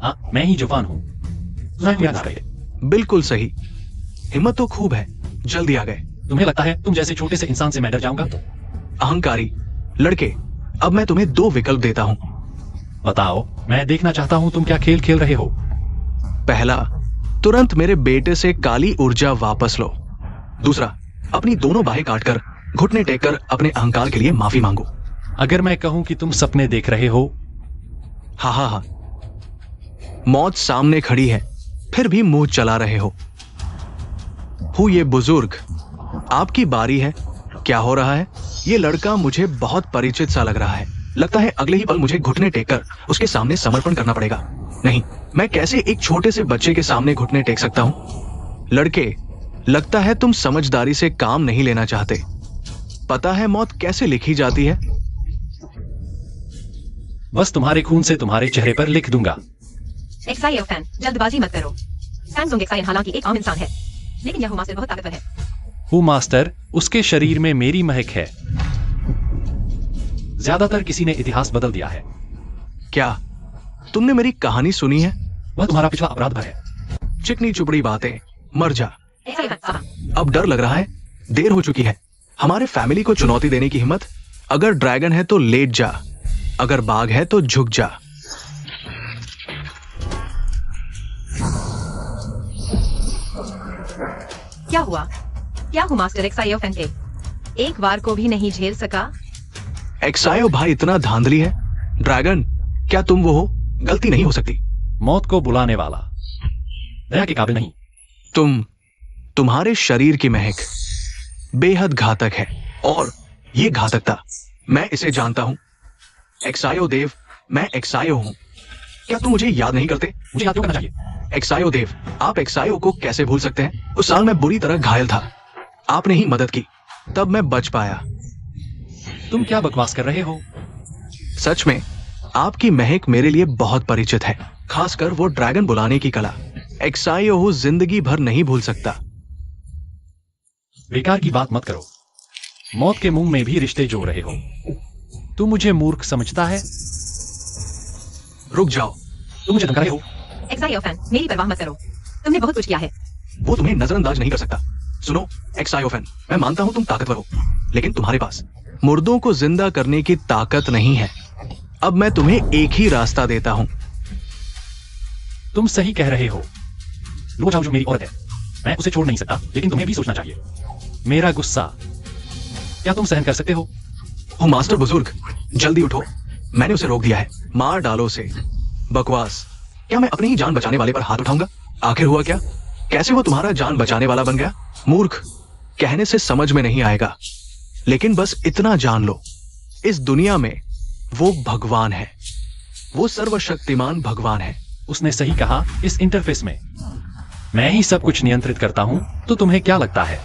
[SPEAKER 2] हाँ, मैं ही जवान हूँ। याद आ रही है।
[SPEAKER 1] बिल्कुल सही। हिम्मत तो खूब है, जल्दी आ गए।
[SPEAKER 2] तुम्हें लगता है तुम जैसे छोटे से इंसान से मैं डर जाऊंगा?
[SPEAKER 1] अहंकारी लड़के, अब मैं तुम्हें 2 विकल्प देता हूं।
[SPEAKER 2] बताओ, मैं देखना चाहता हूँ तुम क्या खेल खेल रहे हो।
[SPEAKER 1] पहला, तुरंत मेरे बेटे से काली ऊर्जा वापस लो। दूसरा, अपनी दोनों बाहें काटकर घुटने टेककर अपने अहंकार के लिए माफी मांगो।
[SPEAKER 2] अगर मैं कहूं कि तुम सपने देख रहे हो?
[SPEAKER 1] हाँ हाँ हाँ, मौत सामने खड़ी है फिर भी मुंह चला रहे हो। ये बुजुर्ग, आपकी बारी है। क्या हो रहा है? ये लड़का मुझे बहुत परिचित सा लग रहा है। लगता है अगले ही पल मुझे घुटने टेककर उसके सामने समर्पण करना पड़ेगा। नहीं, मैं कैसे एक छोटे से बच्चे के सामने घुटने टेक सकता हूं? लड़के, लगता है तुम समझदारी से काम नहीं लेना चाहते। पता है मौत कैसे लिखी जाती है?
[SPEAKER 2] बस तुम्हारे खून से तुम्हारे चेहरे पर लिख दूंगा।
[SPEAKER 4] एक्साइओ फैन, जल्दबाजी मत करो। सैमसंग एक्साइन हालांकि एक आम इंसान है, लेकिन यह मास्टर बहुत ताकतवर है।
[SPEAKER 2] हु मास्टर, उसके शरीर में मेरी महक है। ज्यादातर किसी ने इतिहास बदल दिया है।
[SPEAKER 1] क्या तुमने मेरी कहानी सुनी है?
[SPEAKER 2] वह तुम्हारा पिछला अपराध भर है।
[SPEAKER 1] चिकनी चुपड़ी बातें, मर जा।
[SPEAKER 4] एक्साइओ फैन, सावधान।
[SPEAKER 1] अब डर लग रहा है, देर हो चुकी है। हमारे फैमिली को चुनौती देने की हिम्मत? अगर ड्रैगन है तो लेट जा, अगर बाघ है तो झुक जा।
[SPEAKER 4] क्या हुआ? क्या हूँ मास्टर एक्साइओ फैन के? एक बार को भी नहीं झेल सका?
[SPEAKER 1] एक्साइओ भाई इतना धांधली है? ड्रैगन, क्या तुम वो हो? गलती नहीं हो सकती।
[SPEAKER 2] मौत को बुलाने वाला, दया के काबिल नहीं।
[SPEAKER 1] तुम्हारे शरीर की महक बेहद घातक है, और ये घातकता मैं इसे जानता हूं। एक्साइओ देव, मैं एक्साइओ हूं। क्या तुम मुझे याद नहीं करते?
[SPEAKER 2] मुझे याद क्यों करना चाहिए?
[SPEAKER 1] एक्साइओ देव, आप एक्साइओ को कैसे भूल सकते हैं? उस साल मैं बुरी तरह घायल था, आपने ही मदद की, तब मैं बच पाया।
[SPEAKER 2] तुम क्या बकवास कर रहे हो?
[SPEAKER 1] सच में आपकी महक मेरे लिए बहुत परिचित है, खासकर वो ड्रैगन बुलाने की कला। एक्साइओ जिंदगी भर नहीं भूल सकता।
[SPEAKER 2] बेकार की बात मत करो। मौत के मुंह में भी रिश्ते जोड़ रहे हो। तू मुझे मूर्ख समझता है?
[SPEAKER 1] रुक जाओ।
[SPEAKER 2] तुम मुझे धमका रहे हो?
[SPEAKER 4] एक्साइओ फैन, मेरी परवाह मत करो। तुमने बहुत कुछ किया है।
[SPEAKER 1] वो तुम्हें नजरअंदाज नहीं कर सकता। सुनो एक्साइओ फैन, मैं मानता हूं तुम ताकतवर हो, लेकिन तुम्हारे पास मुर्दों को जिंदा करने की ताकत नहीं है। अब मैं तुम्हें एक ही रास्ता देता हूं।
[SPEAKER 2] तुम सही कह रहे हो। लो जाओ, जो मेरी औरत है, मैं उसे छोड़ नहीं सकता, लेकिन तुम्हें भी सोचना चाहिए। मेरा गुस्सा क्या तुम सहन कर सकते हो?
[SPEAKER 1] ओ मास्टर बुजुर्ग, जल्दी उठो, मैंने उसे रोक दिया है। मार डालो उसे। बकवास, क्या मैं अपनी ही जान बचाने वाले पर हाथ उठाऊंगा? आखिर हुआ क्या? कैसे वो तुम्हारा जान बचाने वाला बन गया? मूर्ख, कहने से समझ में नहीं आएगा, लेकिन बस इतना जान लो, इस दुनिया में वो भगवान है, वो सर्वशक्तिमान भगवान है।
[SPEAKER 2] उसने सही कहा। इस इंटरफेस में मैं ही सब कुछ नियंत्रित करता हूं, तो तुम्हें क्या लगता है?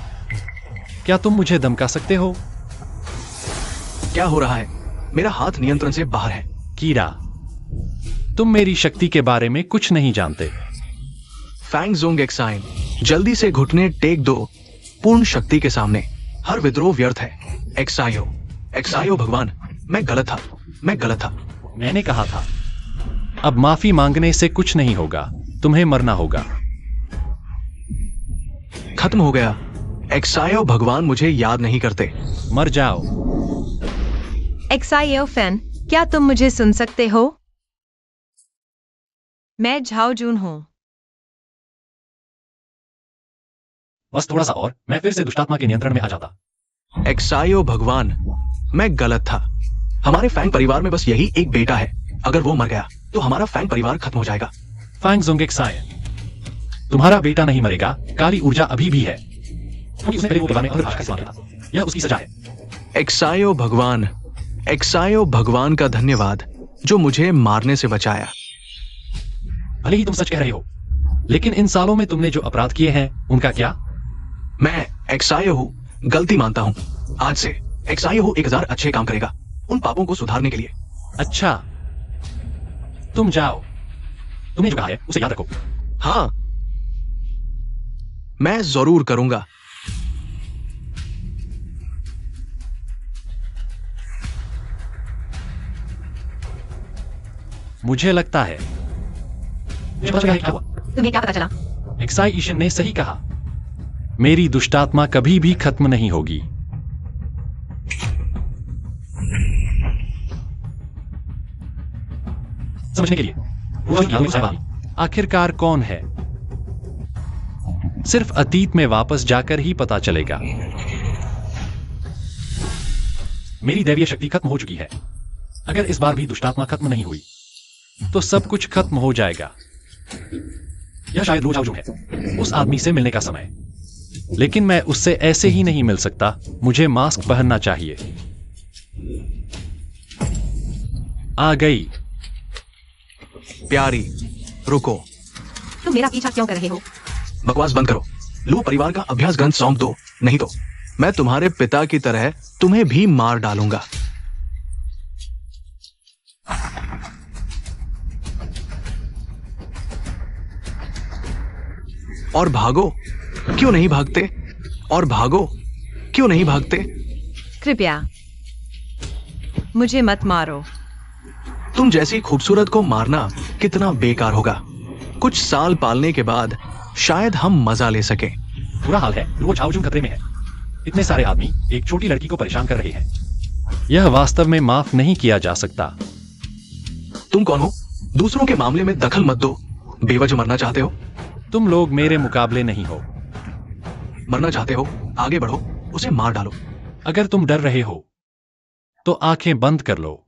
[SPEAKER 2] क्या तुम मुझे धमका सकते हो?
[SPEAKER 1] क्या हो रहा है? मेरा हाथ नियंत्रण से बाहर है।
[SPEAKER 2] कीरा, तुम मेरी शक्ति के बारे में कुछ नहीं जानते।
[SPEAKER 1] फैंग ज़ोंग एक्साइन, जल्दी से घुटने टेक दो पूर्ण शक्ति के सामने। हर विद्रोह व्यर्थ है। एक्साइओ भगवान, मैं गलत था।
[SPEAKER 2] मैंने कहा था। अब माफी मांगने से कुछ नहीं होगा, तुम्हें मरना होगा।
[SPEAKER 1] खत्म हो गया। एक्साइओ भगवान मुझे याद नहीं करते।
[SPEAKER 2] मर जाओ।
[SPEAKER 4] एक्साइओ फैन, क्या तुम मुझे सुन सकते हो? मैं झाओ जून हूं।
[SPEAKER 2] बस थोड़ा सा और, मैं फिर से दुष्टात्मा के नियंत्रण में आ जाता।
[SPEAKER 1] एक्साइओ भगवान, मैं गलत था। हमारे फैंग परिवार में बस यही एक बेटा है। अगर वो मर गया तो हमारा फैंग परिवार खत्म हो जाएगा।
[SPEAKER 2] फैंग ज़ोंग एक्साइन, तुम्हारा बेटा नहीं मरेगा। काली ऊर्जा अभी भी है, क्योंकि उसने पहले वो परिवार में अलग भाषा का इस्तेमाल किया था। यह उसकी सजा है।
[SPEAKER 1] एक्साइओ भगवान का धन्यवाद, जो मुझे मारने से बचाया।
[SPEAKER 2] भले ही तुम सच कह रहे हो, लेकिन इन सालों में तुमने जो अपराध किए हैं, उनका क्या?
[SPEAKER 1] मैं एक्साइओ गलती मानता हूं। आज से एक्साइओ 1000 अच्छे काम करेगा, उन पापों को सुधारने के लिए।
[SPEAKER 2] अच्छा, तुम जाओ। तुमने जो कहा है उसे याद रखो।
[SPEAKER 1] हाँ, मैं जरूर करूंगा।
[SPEAKER 2] मुझे लगता है मुझे पता चला है क्या हुआ।
[SPEAKER 4] तुम्हें क्या पता चला?
[SPEAKER 2] एक्साई ईशन ने सही कहा, मेरी दुष्टात्मा कभी भी खत्म नहीं होगी। समझने के लिए आखिरकार कौन है, सिर्फ अतीत में वापस जाकर ही पता चलेगा। मेरी दैवीय शक्ति खत्म हो चुकी है। अगर इस बार भी दुष्टात्मा खत्म नहीं हुई तो सब कुछ खत्म हो जाएगा। यह शायद लुओ झाओजुन है, उस आदमी से मिलने का समय। लेकिन मैं उससे ऐसे ही नहीं मिल सकता, मुझे मास्क पहनना चाहिए। आ गई।
[SPEAKER 1] प्यारी, रुको।
[SPEAKER 4] तुम मेरा पीछा क्यों कर रहे हो?
[SPEAKER 1] बकवास बंद करो। लुओ परिवार का अभ्यास ग्रंथ सौंप दो, नहीं तो मैं तुम्हारे पिता की तरह तुम्हें भी मार डालूंगा। और भागो, क्यों नहीं भागते? और भागो, क्यों नहीं भागते?
[SPEAKER 4] कृपया मुझे मत मारो।
[SPEAKER 1] तुम जैसी खूबसूरत को मारना कितना बेकार होगा। कुछ साल पालने के बाद शायद हम मजा ले सके।
[SPEAKER 2] बुरा हाल है, लुओ झाओजुन खतरे में है। इतने सारे आदमी एक छोटी लड़की को परेशान कर रहे हैं। यह वास्तव में माफ नहीं किया जा सकता।
[SPEAKER 1] तुम कौन हो? दूसरों के मामले में दखल मत दो। बेवजह मरना चाहते हो?
[SPEAKER 2] तुम लोग मेरे मुकाबले नहीं हो।
[SPEAKER 1] मरना चाहते हो? आगे बढ़ो, उसे मार डालो।
[SPEAKER 2] अगर तुम डर रहे हो तो आंखें बंद कर लो।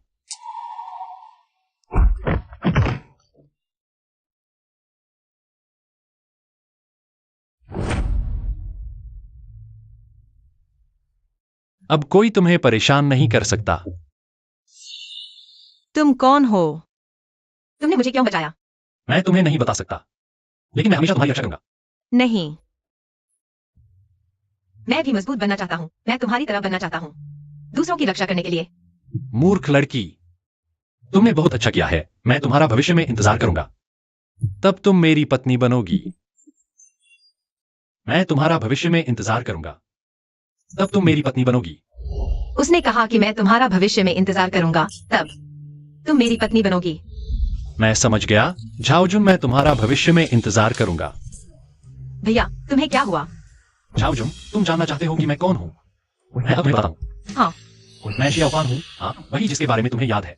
[SPEAKER 2] अब कोई तुम्हें परेशान नहीं कर सकता।
[SPEAKER 4] तुम कौन हो? तुमने मुझे क्यों बचाया?
[SPEAKER 2] मैं तुम्हें नहीं बता सकता, लेकिन मैं हमेशा तुम्हारी रक्षा करूंगा।
[SPEAKER 4] नहीं, मैं भी मजबूत बनना चाहता हूं। मैं तुम्हारी तरह बनना चाहता हूं, दूसरों की रक्षा करने के लिए।
[SPEAKER 2] मूर्ख लड़की, तुमने बहुत अच्छा किया है। मैं तुम्हारा भविष्य में इंतजार करूंगा। तब तुम मेरी पत्नी बनोगी। मैं तुम्हारा भविष्य में इंतजार करूंगा। तब तुम मेरी पत्नी बनोगी।
[SPEAKER 4] उसने कहा कि मैं तुम्हारा भविष्य में इंतजार करूंगा, तब तुम मेरी पत्नी बनोगी।
[SPEAKER 2] मैं समझ गया झाओजुन, मैं तुम्हारा भविष्य में इंतजार करूंगा।
[SPEAKER 4] भैया, तुम्हें क्या हुआ?
[SPEAKER 2] झाओजुन, तुम जानना चाहते हो कि मैं कौन हूं? मैं अब तुम्हें बताऊं।
[SPEAKER 4] हाँ,
[SPEAKER 2] मैं शियाओफान हूं। हाँ, वही जिसके बारे में तुम्हें याद है,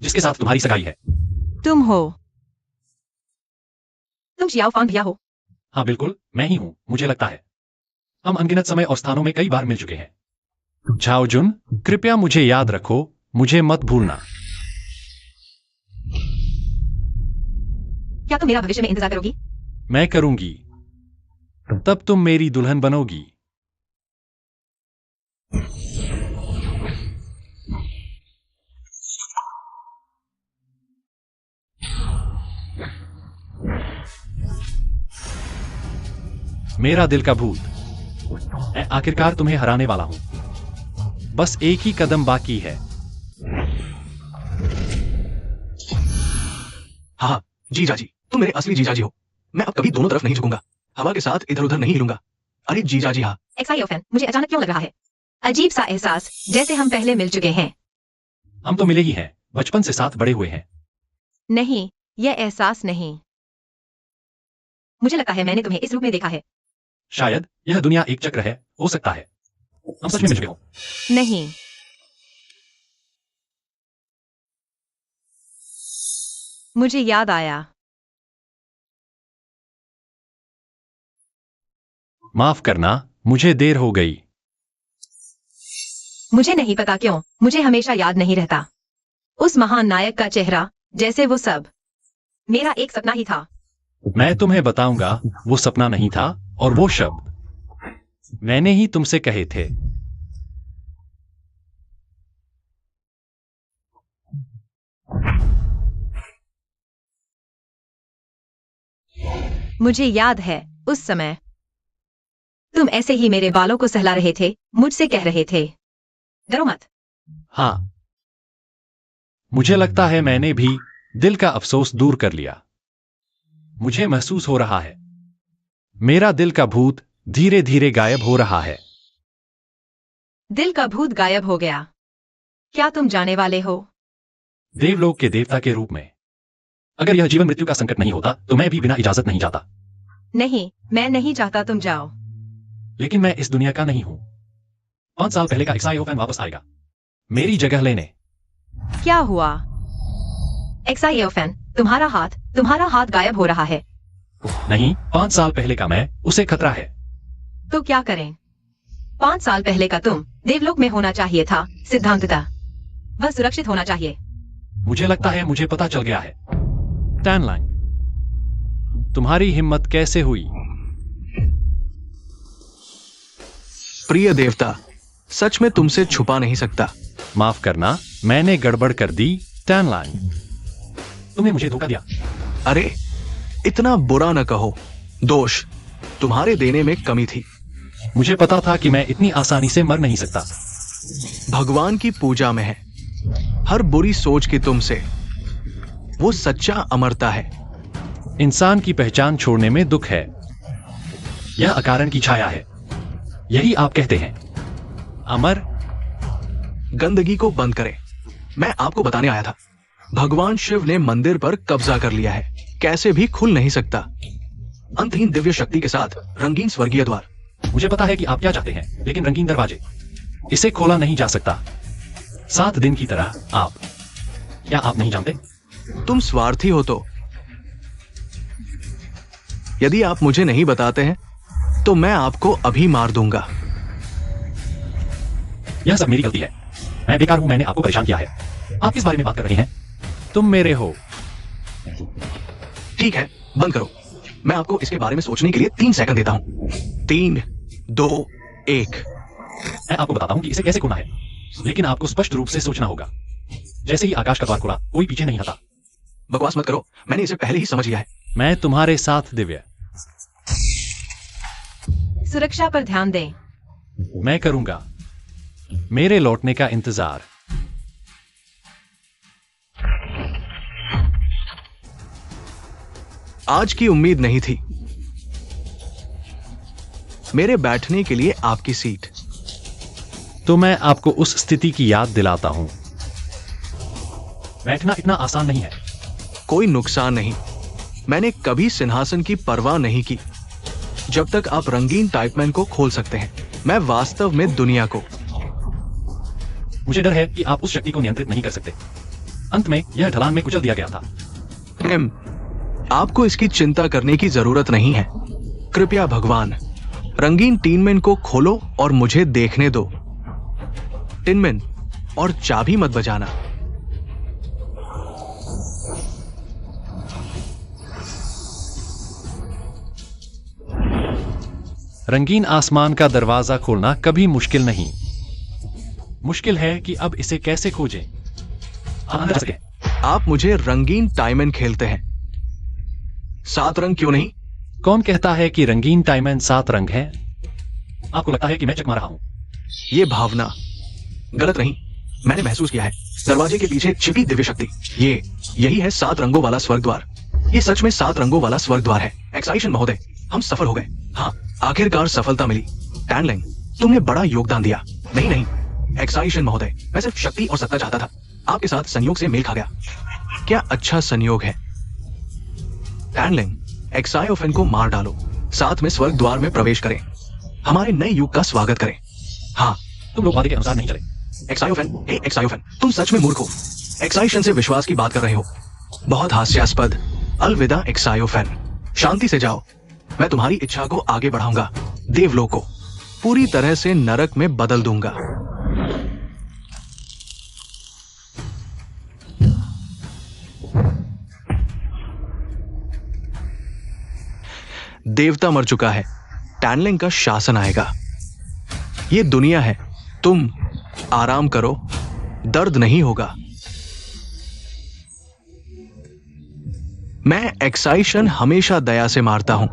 [SPEAKER 2] जिसके साथ तुम्हारी सगाई है।
[SPEAKER 4] तुम हो। तुम शियाओफान भैया हो?
[SPEAKER 2] हाँ बिल्कुल, मैं ही हूं। मुझे लगता है हम अनगिनत समय और स्थानों में कई बार मिल चुके हैं। झाओजुन, कृपया मुझे याद रखो, मुझे मत भूलना।
[SPEAKER 4] क्या तुम मेरा भविष्य में इंतजार करोगी?
[SPEAKER 2] मैं करूंगी। तब तुम मेरी दुल्हन बनोगी। मेरा दिल का भूत, मैं आखिरकार तुम्हें हराने वाला हूं। बस एक ही कदम बाकी है।
[SPEAKER 1] हाँ जीजाजी, तुम मेरे असली जीजाजी हो। मैं अब कभी दोनों तरफ नहीं झुकूंगा, हवा के साथ इधर उधर नहीं हिलूंगा। अरे जीजाजी हाँ।
[SPEAKER 4] एक्साइओफेन, मुझे अचानक क्यों लग रहा है अजीब सा एहसास, जैसे हम पहले मिल चुके हैं।
[SPEAKER 2] हम तो मिले ही हैं, बचपन से साथ बड़े हुए हैं।
[SPEAKER 4] नहीं, यह एहसास नहीं। मुझे लगता है मैंने तुम्हें इस रूप में देखा है।
[SPEAKER 2] शायद यह दुनिया एक चक्र है, हो सकता है हम सच में मिल चुके हो।
[SPEAKER 4] नहीं, मुझे याद आया।
[SPEAKER 2] माफ करना, मुझे देर हो गई।
[SPEAKER 4] मुझे नहीं पता क्यों, मुझे हमेशा याद नहीं रहता उस महान नायक का चेहरा, जैसे वो सब मेरा एक सपना ही था।
[SPEAKER 2] मैं तुम्हें बताऊंगा, वो सपना नहीं था, और वो शब्द मैंने ही तुमसे कहे थे।
[SPEAKER 4] मुझे याद है, उस समय तुम ऐसे ही मेरे बालों को सहला रहे थे, मुझसे कह रहे थे, डरो मत।
[SPEAKER 2] हाँ, मुझे लगता है मैंने भी दिल का अफसोस दूर कर लिया। मुझे महसूस हो रहा है मेरा दिल का भूत धीरे धीरे गायब हो रहा है।
[SPEAKER 4] दिल का भूत गायब हो गया। क्या तुम जाने वाले हो?
[SPEAKER 2] देवलोक के देवता के रूप में अगर यह जीवन मृत्यु का संकट नहीं होता तो मैं भी बिना इजाजत नहीं जाता।
[SPEAKER 4] नहीं, मैं नहीं चाहता तुम जाओ।
[SPEAKER 2] लेकिन मैं इस दुनिया का नहीं हूं। 5 साल पहले का एक्साइओफैन वापस आएगा मेरी जगह लेने।
[SPEAKER 4] क्या हुआ? एक्साइओफैन, तुम्हारा हाथ गायब हो रहा है।
[SPEAKER 2] नहीं, 5 साल पहले का मैं, उसे खतरा है।
[SPEAKER 4] तो क्या करें? 5 साल पहले का तुम देवलोक में होना चाहिए था। सिद्धांततः वह सुरक्षित होना चाहिए।
[SPEAKER 2] मुझे लगता है मुझे पता चल गया है। टैन लैंग, तुम्हारी हिम्मत कैसे हुई?
[SPEAKER 1] प्रिय देवता, सच में तुमसे छुपा नहीं सकता।
[SPEAKER 2] माफ करना, मैंने गड़बड़ कर दी। टैन लैंग, तुमने मुझे धोखा दिया।
[SPEAKER 1] अरे, इतना बुरा न कहो। दोष तुम्हारे देने में कमी थी।
[SPEAKER 2] मुझे पता था कि मैं इतनी आसानी से मर नहीं सकता।
[SPEAKER 1] भगवान की पूजा में है हर बुरी सोच की तुमसे। वो सच्चा अमरता है।
[SPEAKER 2] इंसान की पहचान छोड़ने में दुख है। यह अकारण की छाया है। यही आप कहते हैं अमर।
[SPEAKER 1] गंदगी को बंद करें। मैं आपको बताने आया था, भगवान शिव ने मंदिर पर कब्जा कर लिया है। कैसे भी खुल नहीं सकता। अंतहीन दिव्य शक्ति के साथ रंगीन स्वर्गीय द्वार।
[SPEAKER 2] मुझे पता है कि आप क्या चाहते हैं, लेकिन रंगीन दरवाजे, इसे खोला नहीं जा सकता। 7 दिन की तरह आप, क्या आप नहीं जानते?
[SPEAKER 1] तुम स्वार्थी हो तो। यदि आप मुझे नहीं बताते हैं तो मैं आपको अभी मार दूंगा।
[SPEAKER 2] यह सब मेरी गलती है। मैं बेकार हूं, मैंने आपको परेशान किया है। आप किस बारे में बात कर रहे हैं? तुम मेरे हो।
[SPEAKER 1] ठीक है, बंद करो। मैं आपको इसके बारे में सोचने के लिए 3 सेकंड देता हूं। 3, 2, 1।
[SPEAKER 2] मैं आपको बताता हूं कि इसे कैसे खोलना है, लेकिन आपको स्पष्ट रूप से सोचना होगा। जैसे ही आकाश का द्वार खुला, कोई पीछे नहीं हटा।
[SPEAKER 1] बकवास मत करो, मैंने इसे पहले ही समझ लिया है।
[SPEAKER 2] मैं तुम्हारे साथ दिव्य।
[SPEAKER 4] सुरक्षा पर ध्यान दें।
[SPEAKER 2] मैं करूंगा। मेरे लौटने का इंतजार।
[SPEAKER 1] आज की उम्मीद नहीं थी। मेरे बैठने के लिए आपकी सीट।
[SPEAKER 2] तो मैं आपको उस स्थिति की याद दिलाता हूं। बैठना इतना आसान नहीं है।
[SPEAKER 1] कोई नुकसान नहीं। मैंने कभी सिंहासन की परवाह नहीं की जब तक आप रंगीन टाइपमैन को खोल सकते हैं। मैं वास्तव में दुनिया को।
[SPEAKER 2] मुझे डर है कि आप उस शक्ति को नियंत्रित नहीं कर सकते। अंत में यह ढलान में कुचल दिया गया था।
[SPEAKER 1] आपको इसकी चिंता करने की जरूरत नहीं है। कृपया भगवान, रंगीन टिनमेन को खोलो और मुझे देखने दो। टिनमेन, और चाबी मत बजाना।
[SPEAKER 2] रंगीन आसमान का दरवाजा खोलना कभी मुश्किल नहीं। मुश्किल है कि अब इसे कैसे खोजें। अंदर सके।
[SPEAKER 1] आप मुझे रंगीन टाइमैन खेलते हैं। 7 रंग क्यों नहीं?
[SPEAKER 2] कौन कहता है कि रंगीन टाइमैन 7 रंग है? आपको लगता है कि मैं चकमा रहा हूं।
[SPEAKER 1] ये भावना गलत नहीं। मैंने महसूस किया है दरवाजे के पीछे छिपी दिव्य शक्ति। यही है 7 रंगों वाला स्वर्ग द्वार। ये सच में 7 रंगों वाला स्वर्ग द्वार है। एक्साइशन महोदय, हम सफल हो गए। हाँ, आखिरकार सफलता मिली। टैन लैंग, तुमने बड़ा योगदान दिया। नहीं, एक्साइशन महोदय, मैं सिर्फ शक्ति और सत्ता चाहता था। आपके साथ संयोग से मेल खा गया। क्या अच्छा संयोग है। टैन लैंग, एक्साइओफेन को मार डालो, साथ में स्वर्ग द्वार में प्रवेश करें, हमारे नए युग का स्वागत करें। हाँ,
[SPEAKER 2] तुम लोग वादे के अनुसार नहीं चले।
[SPEAKER 1] एक्साइओफेन, तुम सच में मूर्ख हो। एक्साइशन से विश्वास की बात कर रहे हो। बहुत हास्यास्पद। अलविदा एक्साइओफेन, शांति से जाओ। मैं तुम्हारी इच्छा को आगे बढ़ाऊंगा। देवलोक को पूरी तरह से नरक में बदल दूंगा। देवता मर चुका है। टैनलिंग का शासन आएगा। ये दुनिया है। तुम आराम करो, दर्द नहीं होगा। मैं एक्साइशन हमेशा दया से मारता हूं।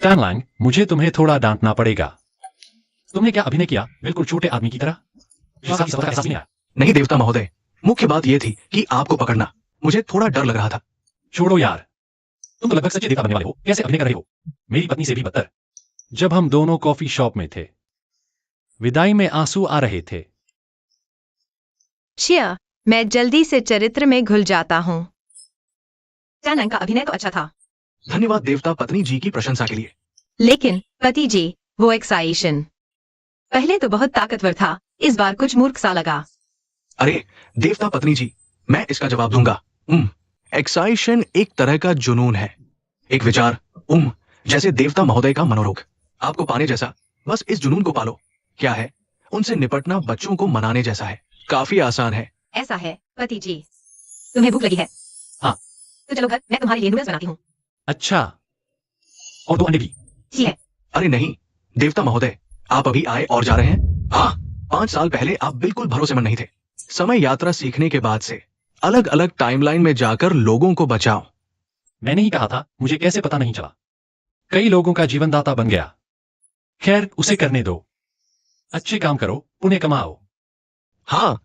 [SPEAKER 2] टैन लैंग, मुझे तुम्हें थोड़ा डांटना पड़ेगा। तुमने क्या अभिनय किया, बिल्कुल छोटे आदमी की तरह।
[SPEAKER 1] नहीं देवता महोदय, मुख्य बात यह थी कि आपको पकड़ना। मुझे थोड़ा डर लग रहा था।
[SPEAKER 2] छोड़ो यार, तुम तो लगभग सच्चे देवता बनने वाले हो। कैसे अभिनय कर रहे हो, मेरी पत्नी से भी बदतर। जब हम दोनों कॉफी शॉप में थे, विदाई में आंसू आ रहे थे।
[SPEAKER 4] शिया, मैं जल्दी से चरित्र में घुल जाता हूँ। टैनंग का अभिनय तो अच्छा था,
[SPEAKER 1] धन्यवाद देवता पत्नी जी की प्रशंसा के लिए।
[SPEAKER 4] लेकिन पति जी, वो एक्साइशन पहले तो बहुत ताकतवर था, इस बार कुछ मूर्ख सा लगा।
[SPEAKER 1] अरे देवता पत्नी जी, मैं इसका जवाब दूंगा। एक्साइशन एक तरह का जुनून है, एक विचार, जैसे देवता महोदय का मनोरोग। आपको पाने जैसा, बस इस जुनून को पालो। क्या है? उनसे निपटना बच्चों को मनाने जैसा है, काफी आसान है।
[SPEAKER 4] ऐसा है पति जी, तुम्हें भूख लगी है?
[SPEAKER 2] हाँ।
[SPEAKER 4] तो चलो घर, मैं तुम्हारे लिए नूडल्स बनाती हूँ।
[SPEAKER 2] अच्छा, और 2 अंडे भी।
[SPEAKER 4] ठीक है।
[SPEAKER 1] अरे नहीं देवता महोदय, आप अभी आए और जा रहे हैं? हाँ, 5 साल पहले आप बिल्कुल भरोसेमंद नहीं थे। समय यात्रा सीखने के बाद से अलग अलग टाइमलाइन में जाकर लोगों को बचाओ।
[SPEAKER 2] मैंने ही कहा था, मुझे कैसे पता नहीं चला। कई लोगों का जीवनदाता बन गया। खैर, उसे करने दो। अच्छे काम करो, पुण्य कमाओ।
[SPEAKER 1] हाँ,